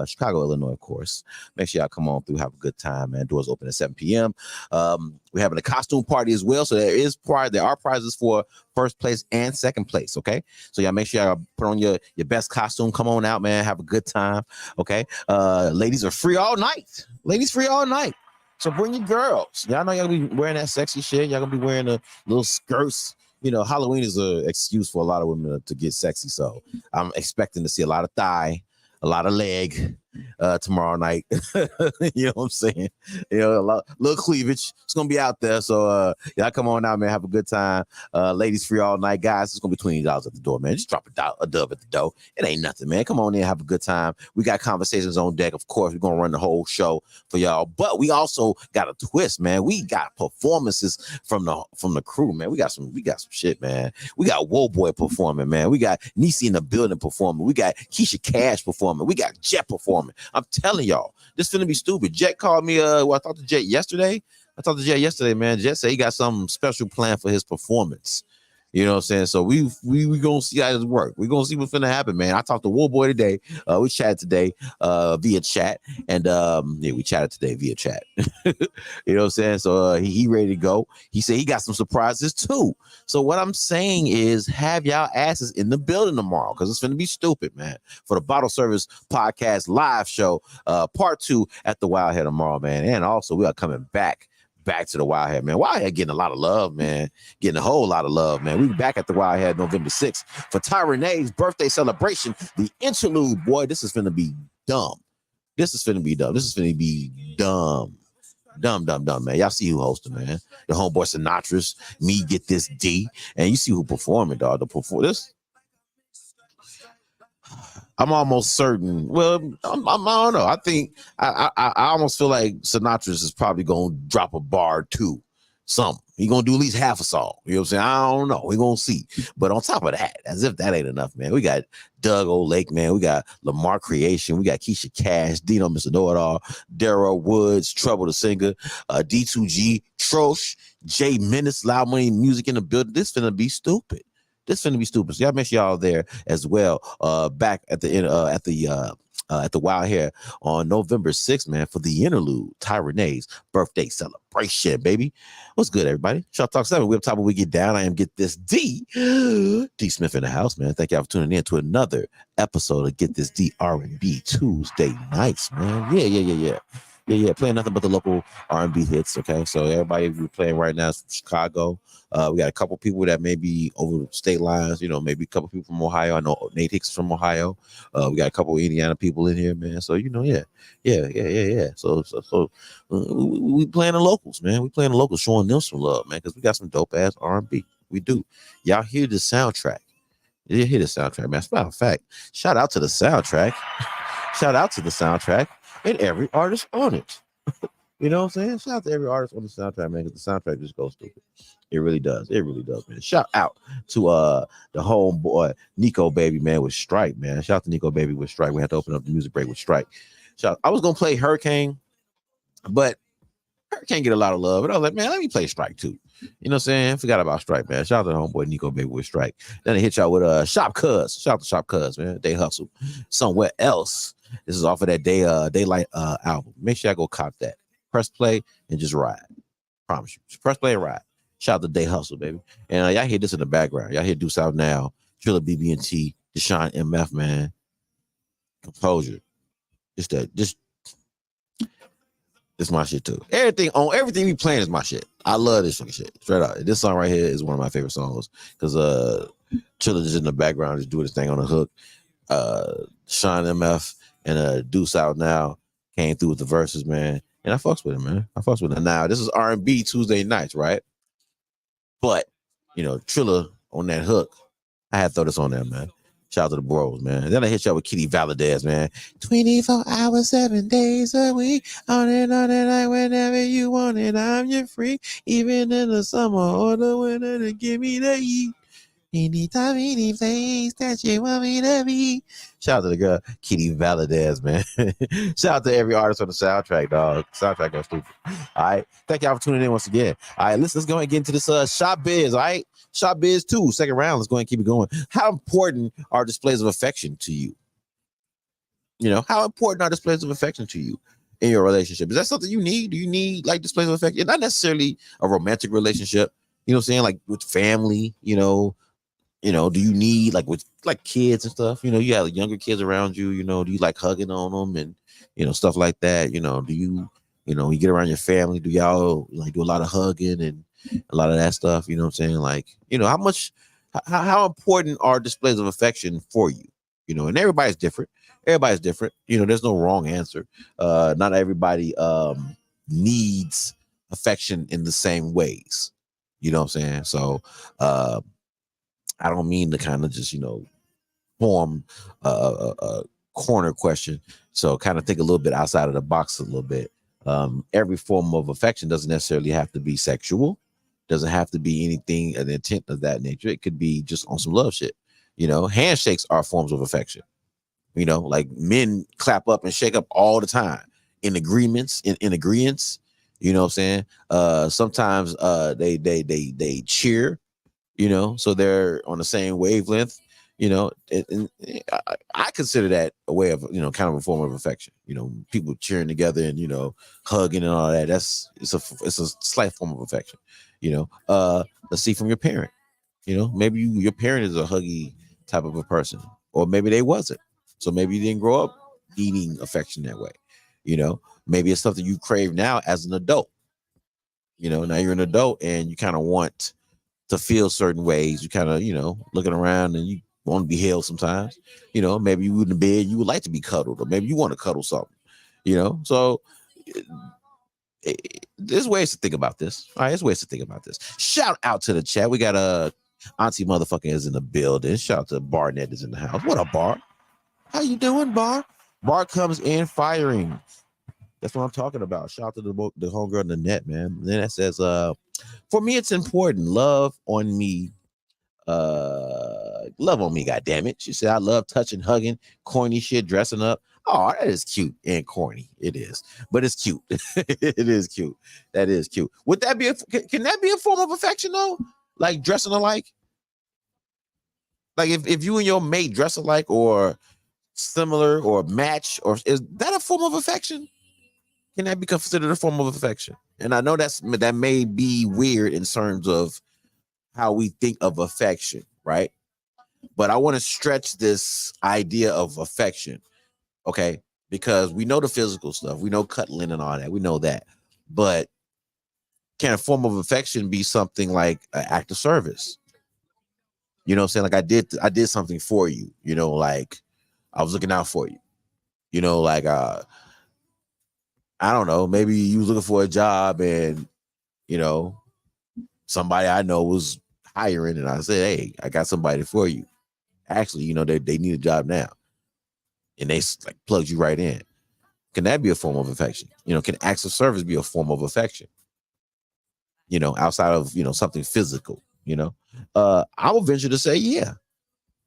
S3: Chicago, Illinois, of course. Make sure y'all come on through, have a good time, man. Doors open at 7 p.m. We're having a costume party as well, so there are prizes for first place and second place, okay? So y'all make sure y'all put on your best costume. Come on out, man. Have a good time, okay? Ladies are free all night. Ladies free all night. So bring your girls. Y'all know y'all gonna be wearing that sexy shit. Y'all gonna be wearing the little skirts. You know, Halloween is an excuse for a lot of women to get sexy. So I'm expecting to see a lot of thigh, a lot of leg tomorrow night. You know what I'm saying? You know, a little cleavage. It's gonna be out there. So y'all come on out, man. Have a good time. Ladies free all night, guys. It's gonna be $20 at the door, man. Just drop a dub at the door. It ain't nothing, man. Come on in, have a good time. We got conversations on deck. Of course, we're gonna run the whole show for y'all. But we also got a twist, man. We got performances from the crew, man. We got some shit, man. We got Woe Boy performing, man. We got Niecy in the building performing. We got Keisha Cash performing. We got Jet performing. I'm telling y'all, this finna be stupid. Jet called me. I talked to Jet yesterday. Man. Jet said he got something special planned for his performance. You know what I'm saying? So we gonna see how this work. We gonna see what's gonna happen, man. I talked to War Boy today. We chatted today via chat, and we chatted today via chat. You know what I'm saying? So he ready to go. He said he got some surprises too. So what I'm saying is, have y'all asses in the building tomorrow, because it's gonna be stupid, man. For the Bottle Service Podcast live show, part 2 at the Wild Head tomorrow, man. And also we are coming back to the Wild Head, man. Wild Head getting a lot of love, man. Getting a whole lot of love, man. We be back at the Wild Head November 6th for Ty Renee's birthday celebration. The interlude, boy, this is finna be dumb. This is finna be dumb. Dumb, man. Y'all see who hosted, man. The homeboy Sinatra's, me get this D, and you see who performing, dog. This. I'm almost certain. Well, I don't know. I think I almost feel like Sinatra's is probably gonna drop a bar too. Something. He gonna do at least half a song. You know what I'm saying? I don't know. We gonna see. But on top of that, as if that ain't enough, man, we got Doug O'Lake, man. We got Lamar Creation. We got Keisha Cash, Dino Mr. Know-It-All, Daryl Woods, Trouble the Singer, D2G, Trosh, Jay Menace, Loud Money Music in the building. This finna be stupid. This finna be stupid. So y'all make sure y'all there as well. Back at the end, at the Wild Hair on November 6th, man, for the interlude, Ty Renee's birthday celebration, baby. What's good, everybody? Shop Talk 7. We're up top of We Get Down. I am Get This D. D Smith in the house, man. Thank y'all for tuning in to another episode of Get This D R&B Tuesday nights, man. Yeah. Playing nothing but the local R&B hits, okay? So everybody we're playing right now is from Chicago. We got a couple people that may be over state lines, you know, maybe a couple people from Ohio. I know Nate Hicks is from Ohio. We got a couple of Indiana people in here, man. So, you know, yeah. So we playing the locals, man. We playing the locals, showing them some love, man, because we got some dope ass R&B. We do. Y'all hear the soundtrack. You hear the soundtrack, man. As a matter of fact, shout out to the soundtrack. Shout out to the soundtrack and every artist on it. You know what I'm saying? Shout out to every artist on the soundtrack, man, because the soundtrack just goes stupid. It really does, man. Shout out to the homeboy Nico Baby, man, with Strike, man. Shout out to Nico Baby with Strike. We had to open up the music break with Strike. I was gonna play Hurricane, but Hurricane get a lot of love. But I was like, man, let me play Strike too. You know what I'm saying? Forgot about Strike, man. Shout out to the homeboy Nico Baby with Strike. Then I hit y'all with Shop Cuz. Shout out to Shop Cuz, man. They hustle somewhere else. This is off of that Daylight album. Make sure I go cop that. Press play and just ride. Promise you. Just press play and ride. Shout out to Day Hustle, baby. And y'all hear this in the background. Y'all hear Deuce Out Now, Trilla BB&T, Deshaun MF, man. Composure. This my shit too. Everything we playing is my shit. I love this shit. Straight out. This song right here is one of my favorite songs because Trilla is in the background just doing his thing on the hook. Deshaun MF and Deuce Out Now came through with the verses, man. And I fucks with him, man. Now, this is R&B Tuesday nights, right? But, you know, Trilla on that hook, I had to throw this on there, man. Shout out to the bros, man. And then I hit y'all with Kitty Valadez, man. 24 hours, 7 days a week. On it, like whenever you want it. I'm your freak. Even in the summer or the winter to give me the heat. Anytime, any place that you want me to be. Shout out to the girl, Kitty Valadez, man. Shout out to every artist on the soundtrack, dog. Soundtrack goes stupid. All right. Thank y'all for tuning in once again. All right, let's go ahead and get into this Shop Biz, all right? Shop Biz 2, second round. Let's go ahead and keep it going. How important are displays of affection to you? You know, how important are displays of affection to you in your relationship? Is that something you need? Do you need like displays of affection? Not necessarily a romantic relationship, you know what I'm saying? Like with family, you know, do you need like with like kids and stuff? You know, you have younger kids around you, you know, do you like hugging on them and, you know, stuff like that? You know, do you get around your family? Do y'all like do a lot of hugging and a lot of that stuff? You know what I'm saying? Like, you know, how important are displays of affection for you? You know, and everybody's different. You know, there's no wrong answer. Not everybody needs affection in the same ways. You know what I'm saying? So, I don't mean to kind of just, you know, form a corner question. So kind of think a little bit outside of the box a little bit. Every form of affection doesn't necessarily have to be sexual. Doesn't have to be anything, an intent of that nature. It could be just on some love shit. You know, handshakes are forms of affection. You know, like men clap up and shake up all the time in agreements, in agreements. You know what I'm saying? Sometimes they cheer. so they're on the same wavelength. I consider that a way of kind of a form of affection. People cheering together and hugging and all that. It's a slight form of affection. Let's see from your parent. Maybe your parent is a huggy type of a person, or maybe they wasn't. So maybe you didn't grow up needing affection that way. Maybe it's something you crave now as an adult. Now you're an adult and you kind of want to feel certain ways. You kind of, looking around and you want to be held sometimes. Maybe you in the bed, you would like to be cuddled, or maybe you want to cuddle something. So there's ways to think about this. All right, there's ways to think about this. Shout out to the chat. We got Auntie motherfucker is in the building. Shout out to Barnett is in the house. What up, Bar? How you doing, Bar? Bar comes in firing. That's what I'm talking about. Shout out to the homegirl in the net, man. And then that says, for me, it's important. Love on me, goddammit. She said, I love touching, hugging, corny shit, dressing up. Oh, that is cute and corny. It is, but it's cute. It is cute. That is cute. Would that be can that be a form of affection though? Like dressing alike? Like if you and your mate dress alike or similar or match, or is that a form of affection? Can that be considered a form of affection? And I know that may be weird in terms of how we think of affection, right? But I want to stretch this idea of affection, okay? Because we know the physical stuff. We know cuddling and all that. We know that. But can a form of affection be something like an act of service? You know what I'm saying? Like I did something for you, like I was looking out for you. Like I don't know, maybe you was looking for a job and somebody I know was hiring and I said, hey, I got somebody for you. Actually, they need a job now. And they like plugged you right in. Can that be a form of affection? Can acts of service be a form of affection? Outside of, something physical, I would venture to say, yeah.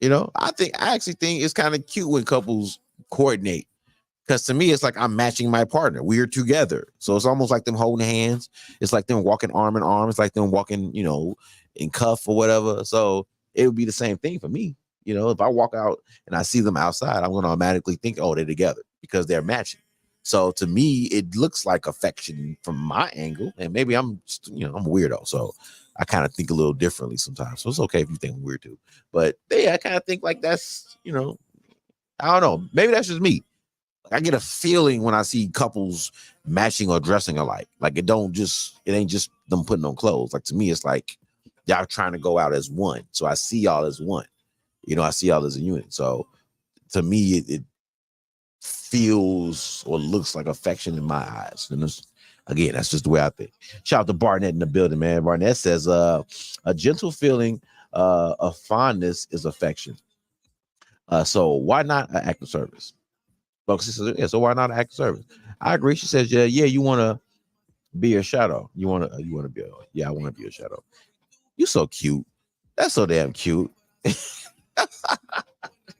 S3: I actually think it's kind of cute when couples coordinate. Because to me, it's like I'm matching my partner. We're together. So it's almost like them holding hands. It's like them walking arm in arm. It's like them walking, in cuff or whatever. So it would be the same thing for me. If I walk out and I see them outside, I'm going to automatically think, oh, they're together because they're matching. So to me, it looks like affection from my angle. And maybe I'm a weirdo. So I kind of think a little differently sometimes. So it's okay if you think I'm weird too. But yeah, I kind of think like that's, I don't know. Maybe that's just me. I get a feeling when I see couples matching or dressing alike. Like it ain't just them putting on clothes. Like to me, it's like y'all trying to go out as one. So I see y'all as one. I see y'all as a unit. So to me, it feels or looks like affection in my eyes. And again, that's just the way I think. Shout out to Barnett in the building, man. Barnett says, a gentle feeling of fondness is affection. So why not an act of service? But she says, yeah, so why not act of service? I agree. She says, yeah, you want to be a shadow. I want to be a shadow. You so cute. That's so damn cute.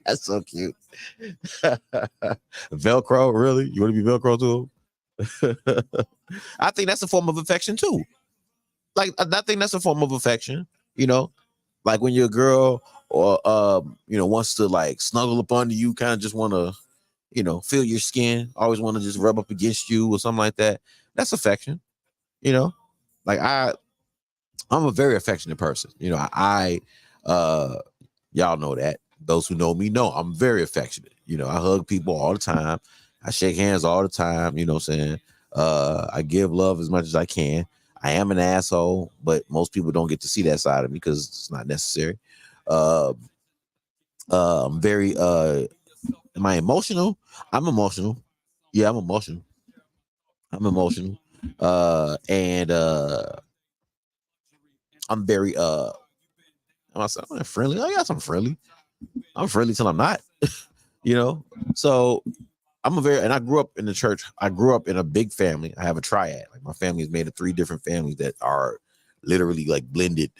S3: That's so cute. Velcro, really? You want to be Velcro too? I think that's a form of affection too. Like I think that's a form of affection, like when your girl or wants to like snuggle up under you, kind of just want to feel your skin, always want to just rub up against you or something like that. That's affection, like I'm a very affectionate person. I y'all know that. Those who know me know I'm very affectionate. I hug people all the time. I shake hands all the time. You know what I'm saying? I give love as much as I can. I am an asshole, but most people don't get to see that side of me because it's not necessary. I'm very am I emotional? I'm emotional. Yeah, I'm emotional. And I'm very I'm friendly. I guess I'm friendly. I'm friendly till I'm not. So and I grew up in the church. I grew up in a big family. I have a triad. Like my family is made of 3 different families that are literally like blended.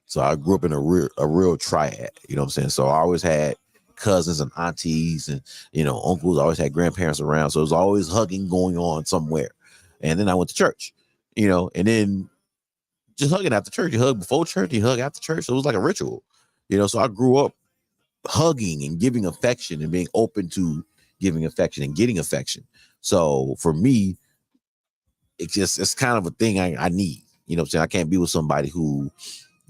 S3: So I grew up in a real triad. You know what I'm saying? So I always had cousins and aunties and uncles. I always had grandparents around. So it was always hugging going on somewhere. And then I went to church, and then just hugging after church. You hug before church, you hug after church. So it was like a ritual, so I grew up hugging and giving affection and being open to giving affection and getting affection. So for me, it's kind of a thing I need. I'm saying? I can't be with somebody who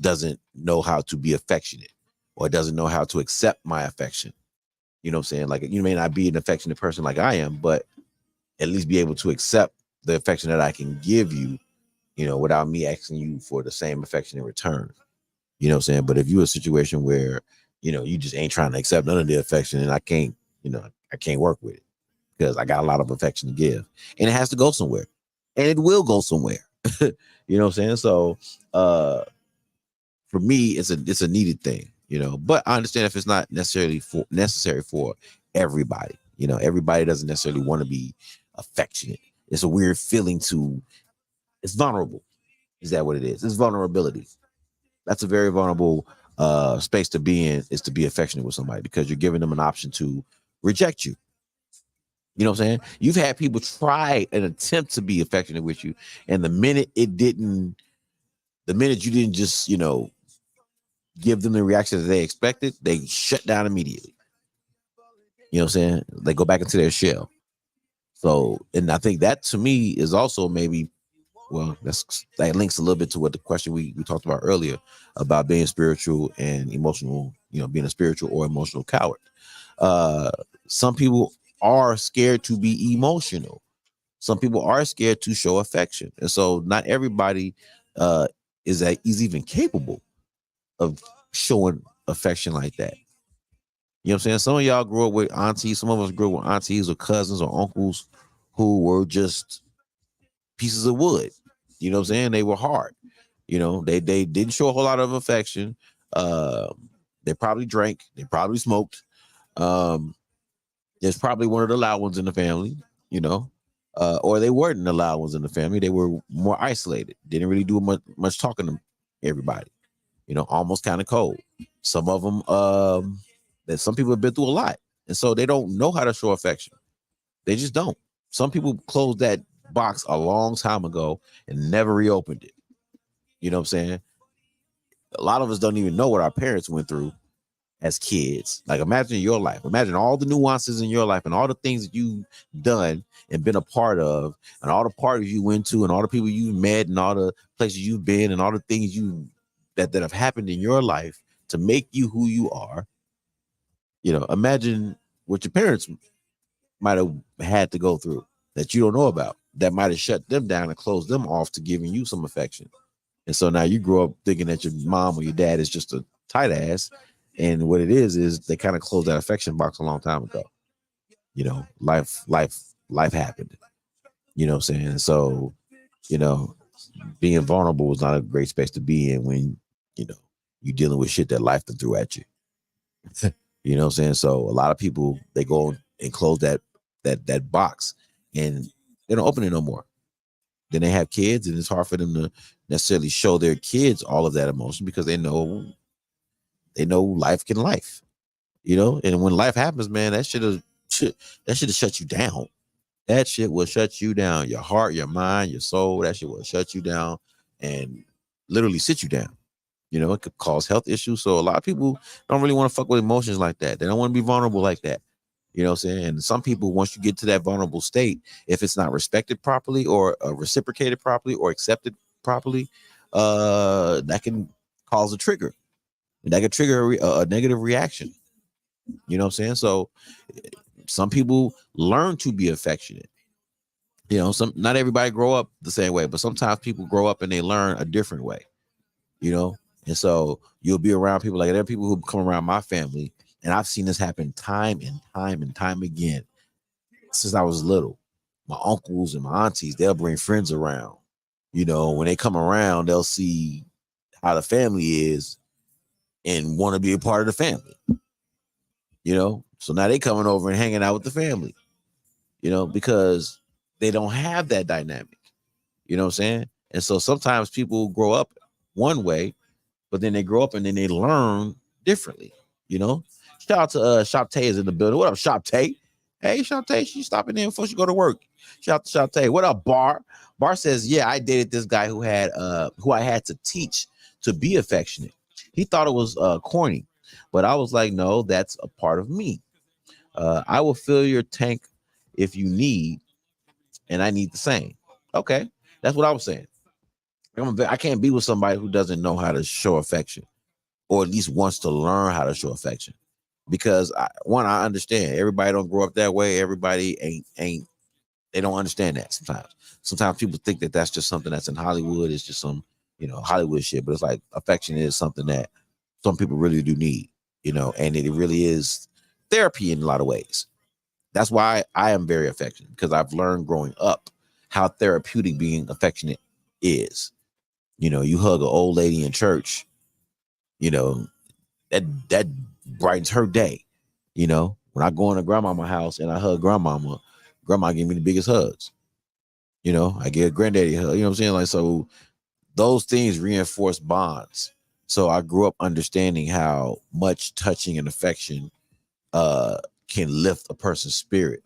S3: doesn't know how to be affectionate or doesn't know how to accept my affection. You know what I'm saying? Like, you may not be an affectionate person like I am, but at least be able to accept the affection that I can give you, without me asking you for the same affection in return. You know what I'm saying? But if you're a situation where, you just ain't trying to accept none of the affection, and I can't work with it because I got a lot of affection to give, and it has to go somewhere, and it will go somewhere. You know what I'm saying? So, for me, it's a needed thing, but I understand if it's not necessarily necessary for everybody. Everybody doesn't necessarily want to be affectionate. It's a weird feeling it's vulnerable. Is that what it is? It's vulnerability. That's a very vulnerable space to be in, is to be affectionate with somebody, because you're giving them an option to reject you. You know what I'm saying? You've had people try an attempt to be affectionate with you, and the minute you didn't just, give them the reaction that they expected, they shut down immediately. You know what I'm saying? They go back into their shell. So, and I think that to me is also maybe, well, that links a little bit to what the question we talked about earlier about being spiritual and emotional, being a spiritual or emotional coward. Some people are scared to be emotional. Some people are scared to show affection. And so not everybody is even capable of showing affection like that. You know what I'm saying? Some of y'all grew up with aunties. Some of us grew up with aunties or cousins or uncles who were just pieces of wood. You know what I'm saying? They were hard. They didn't show a whole lot of affection. They probably drank. They probably smoked. There's probably one of the loud ones in the family, or they weren't the loud ones in the family. They were more isolated. Didn't really do much talking to everybody. Almost kind of cold. Some of them, that some people have been through a lot, and so they don't know how to show affection. They just don't. Some people closed that box a long time ago and never reopened it. You know what I'm saying? A lot of us don't even know what our parents went through as kids. Like, imagine your life. Imagine all the nuances in your life and all the things that you've done and been a part of, and all the parties you went to, and all the people you met, and all the places you've been, and all the things that have happened in your life to make you who you are. Imagine what your parents might have had to go through that you don't know about, that might have shut them down and closed them off to giving you some affection. And so now you grow up thinking that your mom or your dad is just a tight ass. And what it is they kind of closed that affection box a long time ago. Life happened. You know what I'm saying? And so, being vulnerable was not a great space to be in when, you're dealing with shit that life threw at you. You know what I'm saying? So a lot of people, they go and close that box, and they don't open it no more. Then they have kids, and it's hard for them to necessarily show their kids all of that emotion, because they know life can life, and when life happens, man, that should have shut you down. That shit will shut you down. Your heart, your mind, your soul, that shit will shut you down and literally sit you down. It could cause health issues. So a lot of people don't really want to fuck with emotions like that. They don't want to be vulnerable like that. You know what I'm saying? And some people, once you get to that vulnerable state, if it's not respected properly or reciprocated properly or accepted properly, that can cause a trigger. And that could trigger a negative reaction. You know what I'm saying? So some people learn to be affectionate. Not everybody grow up the same way, but sometimes people grow up and they learn a different way. And so you'll be around people, like there are people who come around my family, and I've seen this happen time and time and time again since I was little. My uncles and my aunties, they'll bring friends around. When they come around, they'll see how the family is and want to be a part of the family. So now they coming over and hanging out with the family, because they don't have that dynamic. You know what I'm saying? And so sometimes people grow up one way, but then they grow up and then they learn differently. Shout out to Shoptalk is in the building. What up, Shoptalk? Hey, Shoptalk, she stopping in before she go to work. Shout out to Shantae. What up, Bar? Bar says, yeah, I dated this guy who I had to teach to be affectionate. He thought it was corny, but I was like, no, that's a part of me. I will fill your tank if you need, and I need the same. Okay, that's what I was saying. I can't be with somebody who doesn't know how to show affection, or at least wants to learn how to show affection. Because I understand everybody don't grow up that way. Everybody ain't they don't understand that sometimes. Sometimes people think that that's just something that's in Hollywood. It's just some Hollywood shit. But it's like affection is something that some people really do need, and it really is therapy in a lot of ways. That's why I am very affectionate, because I've learned growing up how therapeutic being affectionate is. You hug an old lady in church, that brightens her day. When I go into grandmama's house and I hug grandma give me the biggest hugs. I get a granddaddy hug. You know what I'm saying? Like, so those things reinforce bonds. So I grew up understanding how much touching and affection can lift a person's spirit,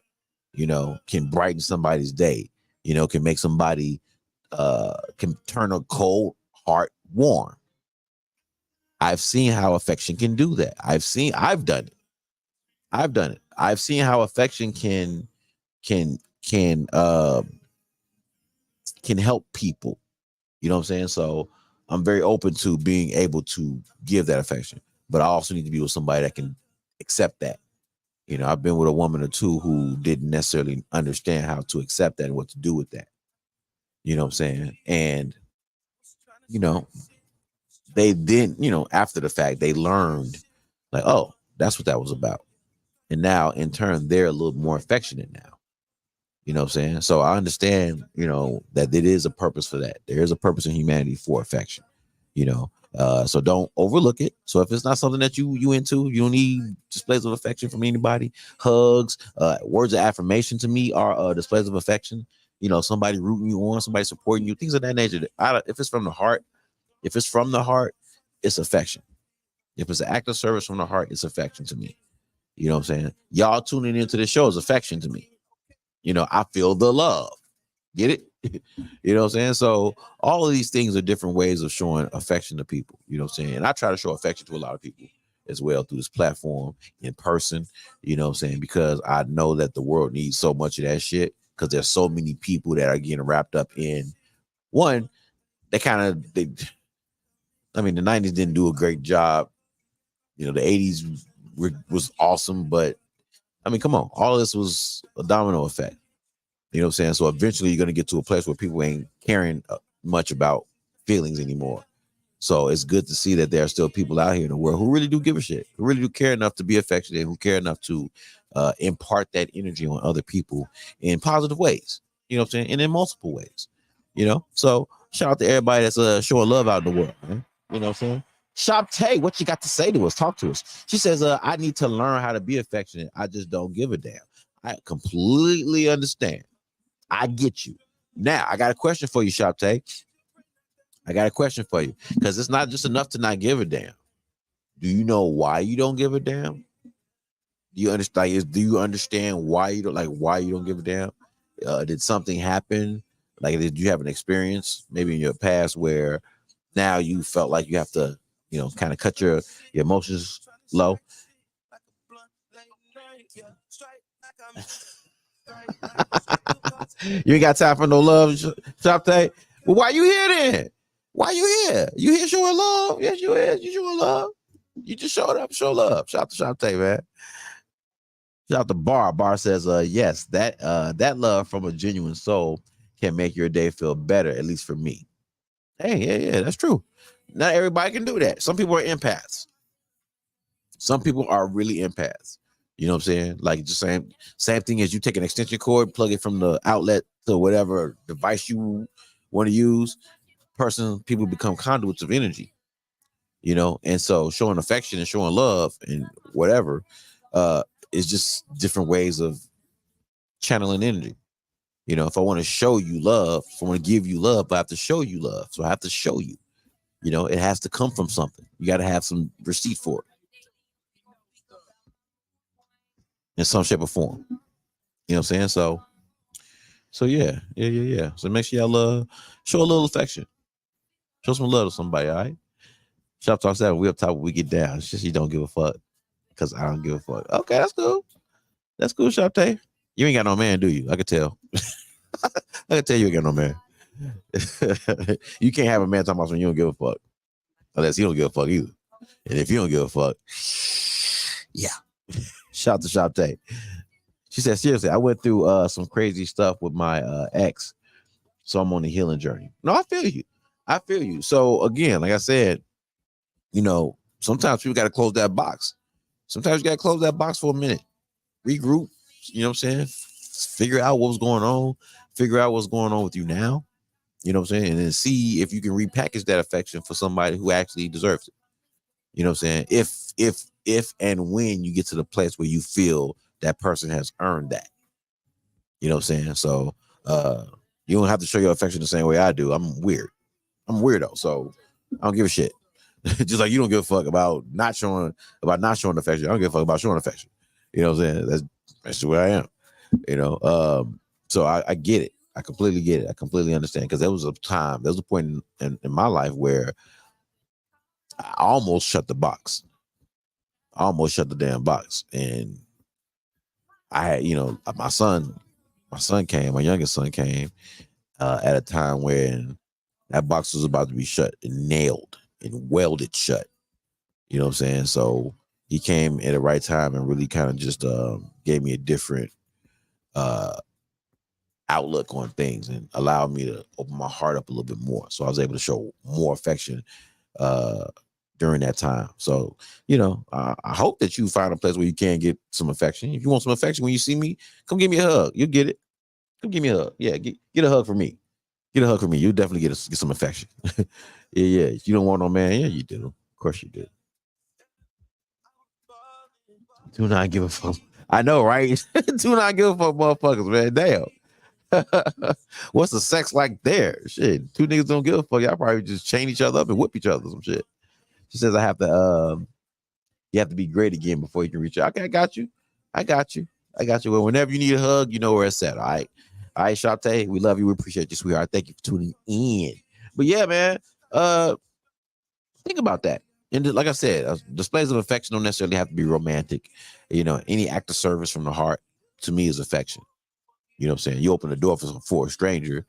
S3: can brighten somebody's day, can make somebody can turn a cold heart warm. I've seen how affection can do that. I've done it. I've seen how affection can help people. You know what I'm saying? So I'm very open to being able to give that affection, but I also need to be with somebody that can accept that. I've been with a woman or two who didn't necessarily understand how to accept that and what to do with that. You know what I'm saying? And, they didn't, after the fact, they learned like, oh, that's what that was about. And now in turn, they're a little more affectionate now. You know what I'm saying? So I understand, that it is a purpose for that. There is a purpose in humanity for affection, so don't overlook it. So if it's not something that you into, you don't need displays of affection from anybody. Hugs, words of affirmation to me are displays of affection. Somebody rooting you on, somebody supporting you, things of that nature. If it's from the heart, it's affection. If it's an act of service from the heart, it's affection to me. You know what I'm saying? Y'all tuning into the show is affection to me. I feel the love. Get it? You know what I'm saying? So all of these things are different ways of showing affection to people. You know what I'm saying? And I try to show affection to a lot of people as well through this platform, in person. You know what I'm saying? Because I know that the world needs so much of that shit, because there's so many people that are getting wrapped up in one. The 90s didn't do a great job. The 80s was awesome, but come on, all of this was a domino effect. You know what I'm saying? So eventually you're going to get to a place where people ain't caring much about feelings anymore. So it's good to see that there are still people out here in the world who really do give a shit, who really do care enough to be affectionate, who care enough to impart that energy on other people in positive ways. You know what I'm saying? And in multiple ways. So shout out to everybody that's showing love out in the world, man. You know what I'm saying? Shoptalk, what you got to say to us? Talk to us. She says, I need to learn how to be affectionate. I just don't give a damn. I completely understand. I get you. Now, I got a question for you, Shoptalk. I got a question for you, because it's not just enough to not give a damn. Do you know why you don't give a damn? Do you understand? Do you understand why you don't give a damn? Did something happen? Like, did you have an experience maybe in your past where now you felt like you have to, kind of cut your emotions low? You ain't got time for no love, Shoptalk. Well, why you here then? Why you here? You here showing love? Yes, you is. You showing love. You just showed up, show love. Shout out to Shoptalk, man. Shout out to Bar. Bar says, yes, that love from a genuine soul can make your day feel better, at least for me. Hey, yeah, that's true. Not everybody can do that. Some people are empaths. Some people are really empaths. You know what I'm saying? Like, just same thing as you take an extension cord, plug it from the outlet to whatever device you want to use. People become conduits of energy, and so showing affection and showing love and whatever is just different ways of channeling energy. If I want to show you love, if I want to give you love, I have to show you love. So I have to show you, it has to come from something. You got to have some receipt for it in some shape or form. You know what I'm saying? So So yeah. So make sure y'all show a little affection. Show some love to somebody, all right? Shop Talk 7, we up top, we get down. It's just you don't give a fuck. Cause I don't give a fuck. Okay, that's cool. That's cool, Shop Tay. You ain't got no man, do you? I can tell. I can tell you ain't got no man. You can't have a man talking about when you don't give a fuck. Unless he don't give a fuck either. And if you don't give a fuck, yeah. Shout to Shop Tay. She said, seriously, I went through some crazy stuff with my ex. So I'm on the healing journey. No, I feel you. I feel you. So again, like I said, sometimes people got to close that box. Sometimes you got to close that box for a minute. Regroup. You know what I'm saying? Figure out what's going on. Figure out what's going on with you now. You know what I'm saying? And then see if you can repackage that affection for somebody who actually deserves it. You know what I'm saying? If and when you get to the place where you feel that person has earned that. You know what I'm saying? So you don't have to show your affection the same way I do. I'm weird. I'm a weirdo, so I don't give a shit. Just like you don't give a fuck about not showing affection. I don't give a fuck about showing affection. You know what I'm saying? That's the way I am. So I get it. I completely get it. I completely understand, because there was a point in my life where I almost shut the box. I almost shut the damn box. And I had, my youngest son came at a time when that box was about to be shut and nailed and welded shut. You know what I'm saying? So he came at the right time and really kind of just gave me a different outlook on things and allowed me to open my heart up a little bit more. So I was able to show more affection during that time. So, I hope that you find a place where you can get some affection. If you want some affection when you see me, come give me a hug. You'll get it. Come give me a hug. Yeah, get a hug from me. Get a hug from me. You'll definitely get some affection. Yeah. You don't want no man? Yeah, you do. Of course you do. Do not give a fuck. I know, right? Do not give a fuck, motherfuckers, man. Damn. What's the sex like there? Shit. Two niggas don't give a fuck. Y'all probably just chain each other up and whip each other some shit. She says, you have to be great again before you can reach out. Okay, I got you. Well, whenever you need a hug, you know where it's at. All right. All right, Shopte. We love you. We appreciate you, sweetheart. Thank you for tuning in. But yeah, man. Think about that. And like I said, displays of affection don't necessarily have to be romantic. Any act of service from the heart to me is affection. You know what I'm saying? You open the door for a stranger.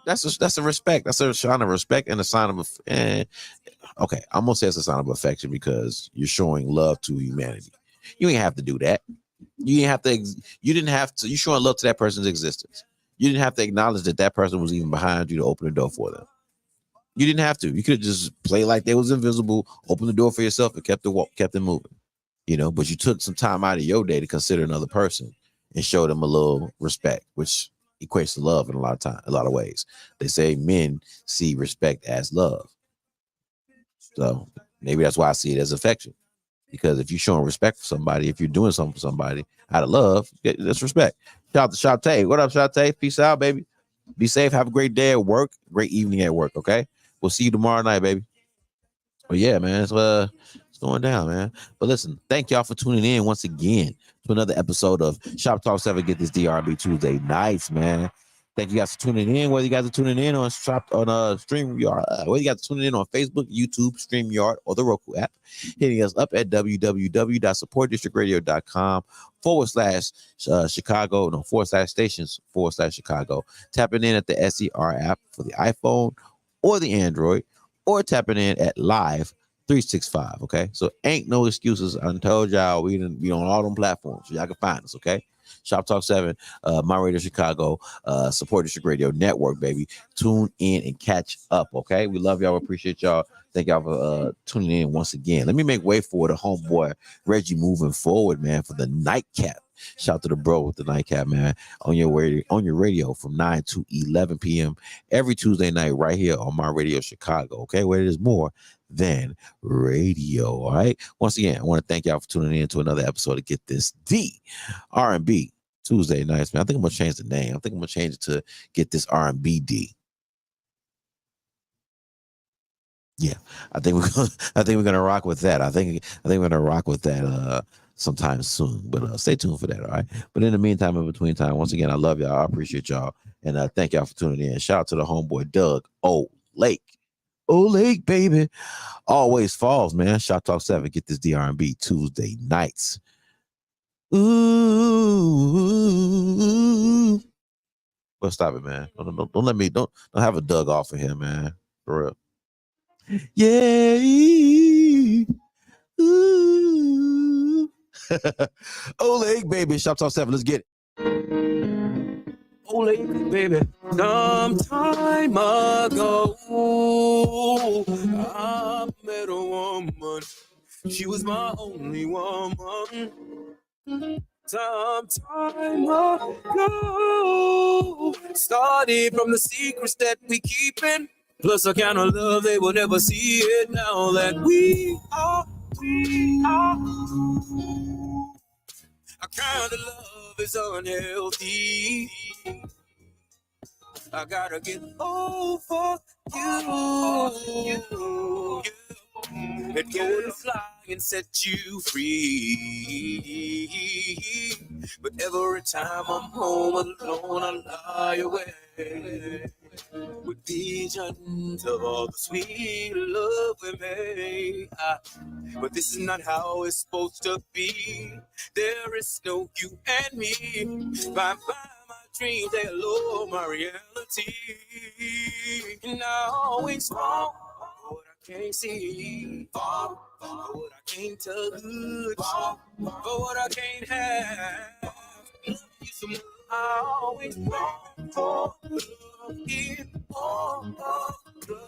S3: That's a respect. That's a sign of respect and a sign of okay. I'm gonna say it's a sign of affection because you're showing love to humanity. You ain't have to do that. You didn't have to. You're showing love to that person's existence. You didn't have to acknowledge that person was even behind you to open the door for them. You didn't have to. You could have just played like they was invisible, opened the door for yourself, and kept it moving. But you took some time out of your day to consider another person and show them a little respect, which equates to love in a lot of ways. They say men see respect as love. So maybe that's why I see it as affection. Because if you're showing respect for somebody, if you're doing something for somebody out of love, that's respect. Shout out to Shopte. What up, Shopte? Peace out, baby. Be safe. Have a great day at work. Great evening at work, okay? We'll see you tomorrow night, baby. Well, yeah, man. It's going down, man. But listen, thank y'all for tuning in once again to another episode of Shop Talk 7 Get This DRB Tuesday nights, man. Thank you guys for tuning in. Whether you guys are tuning in on StreamYard, whether you guys are tuning in on Facebook, YouTube, StreamYard, or the Roku app, hitting us up at www.supportdistrictradio.com/Chicago, tapping in at the SER app for the iPhone or the Android, or tapping in at Live 365. Okay, so ain't no excuses. I told y'all we on all them platforms, so y'all can find us. Okay, Shop Talk 7, My Radio Chicago, Support District Radio Network, baby. Tune in and catch up. Okay, we love y'all. We appreciate y'all. Thank y'all for tuning in once again. Let me make way for the homeboy Reggie moving forward, man, for the nightcap. Shout to the bro with the nightcap, man, on your radio from 9 to 11 p.m. every Tuesday night right here on My Radio Chicago, okay, where it is more than radio. All right, once again, I want to thank y'all for tuning in to another episode of Get This D R&B Tuesday nights, man. I think I'm gonna change the name. I think I'm gonna change it to Get This R&B D. Yeah, I think we're gonna rock with that. I think we're gonna rock with that. sometime soon. But stay tuned for that, all right? But in the meantime, in between time, once again, I love y'all. I appreciate y'all. And thank y'all for tuning in. Shout out to the homeboy, Doug O. Lake. O. Lake, baby. Always falls, man. Shoptalk 7. Get this DRB Tuesday nights. Ooh. Well, stop it, man. Don't let me, don't have a Doug off of here, man. For real. Yeah. Ooh. Oleg, baby. Shoptalk 7. Let's get it.
S1: Oleg, baby. Some time ago, I met a woman. She was my only woman. Some time ago, started from the secrets that we keepin'. Plus a kind of love they will never see it now that we are. A kind of love is unhealthy. I gotta get over you. Let go and fly and set you free. But every time I'm home alone, I lie awake with visions of all the sweet love we made. But this is not how it's supposed to be. There is no you and me. Bye bye my dreams, they lower my reality. And I always fall for what I can't see, fall for what I can't touch, fall for what I can't have. Love you so much. I always fall for love in all of the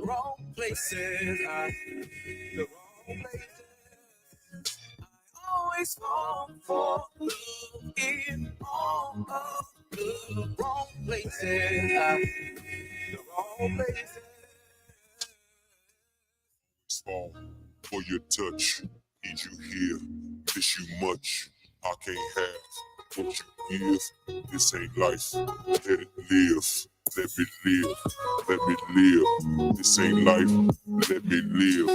S1: wrong places. The wrong places. Always fall for love in all of the wrong places. The wrong places.
S8: Fall for your touch. Need you here. Miss you much. I can't have what you give. This ain't life. Let it live. Let me live. Let me live. This ain't life. Let me live.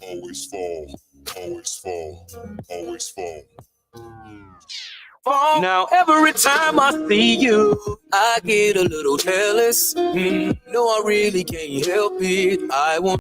S8: Always fall. Always fall. Always fall.
S1: Now every time I see you, I get a little jealous. No, I really can't help it. I want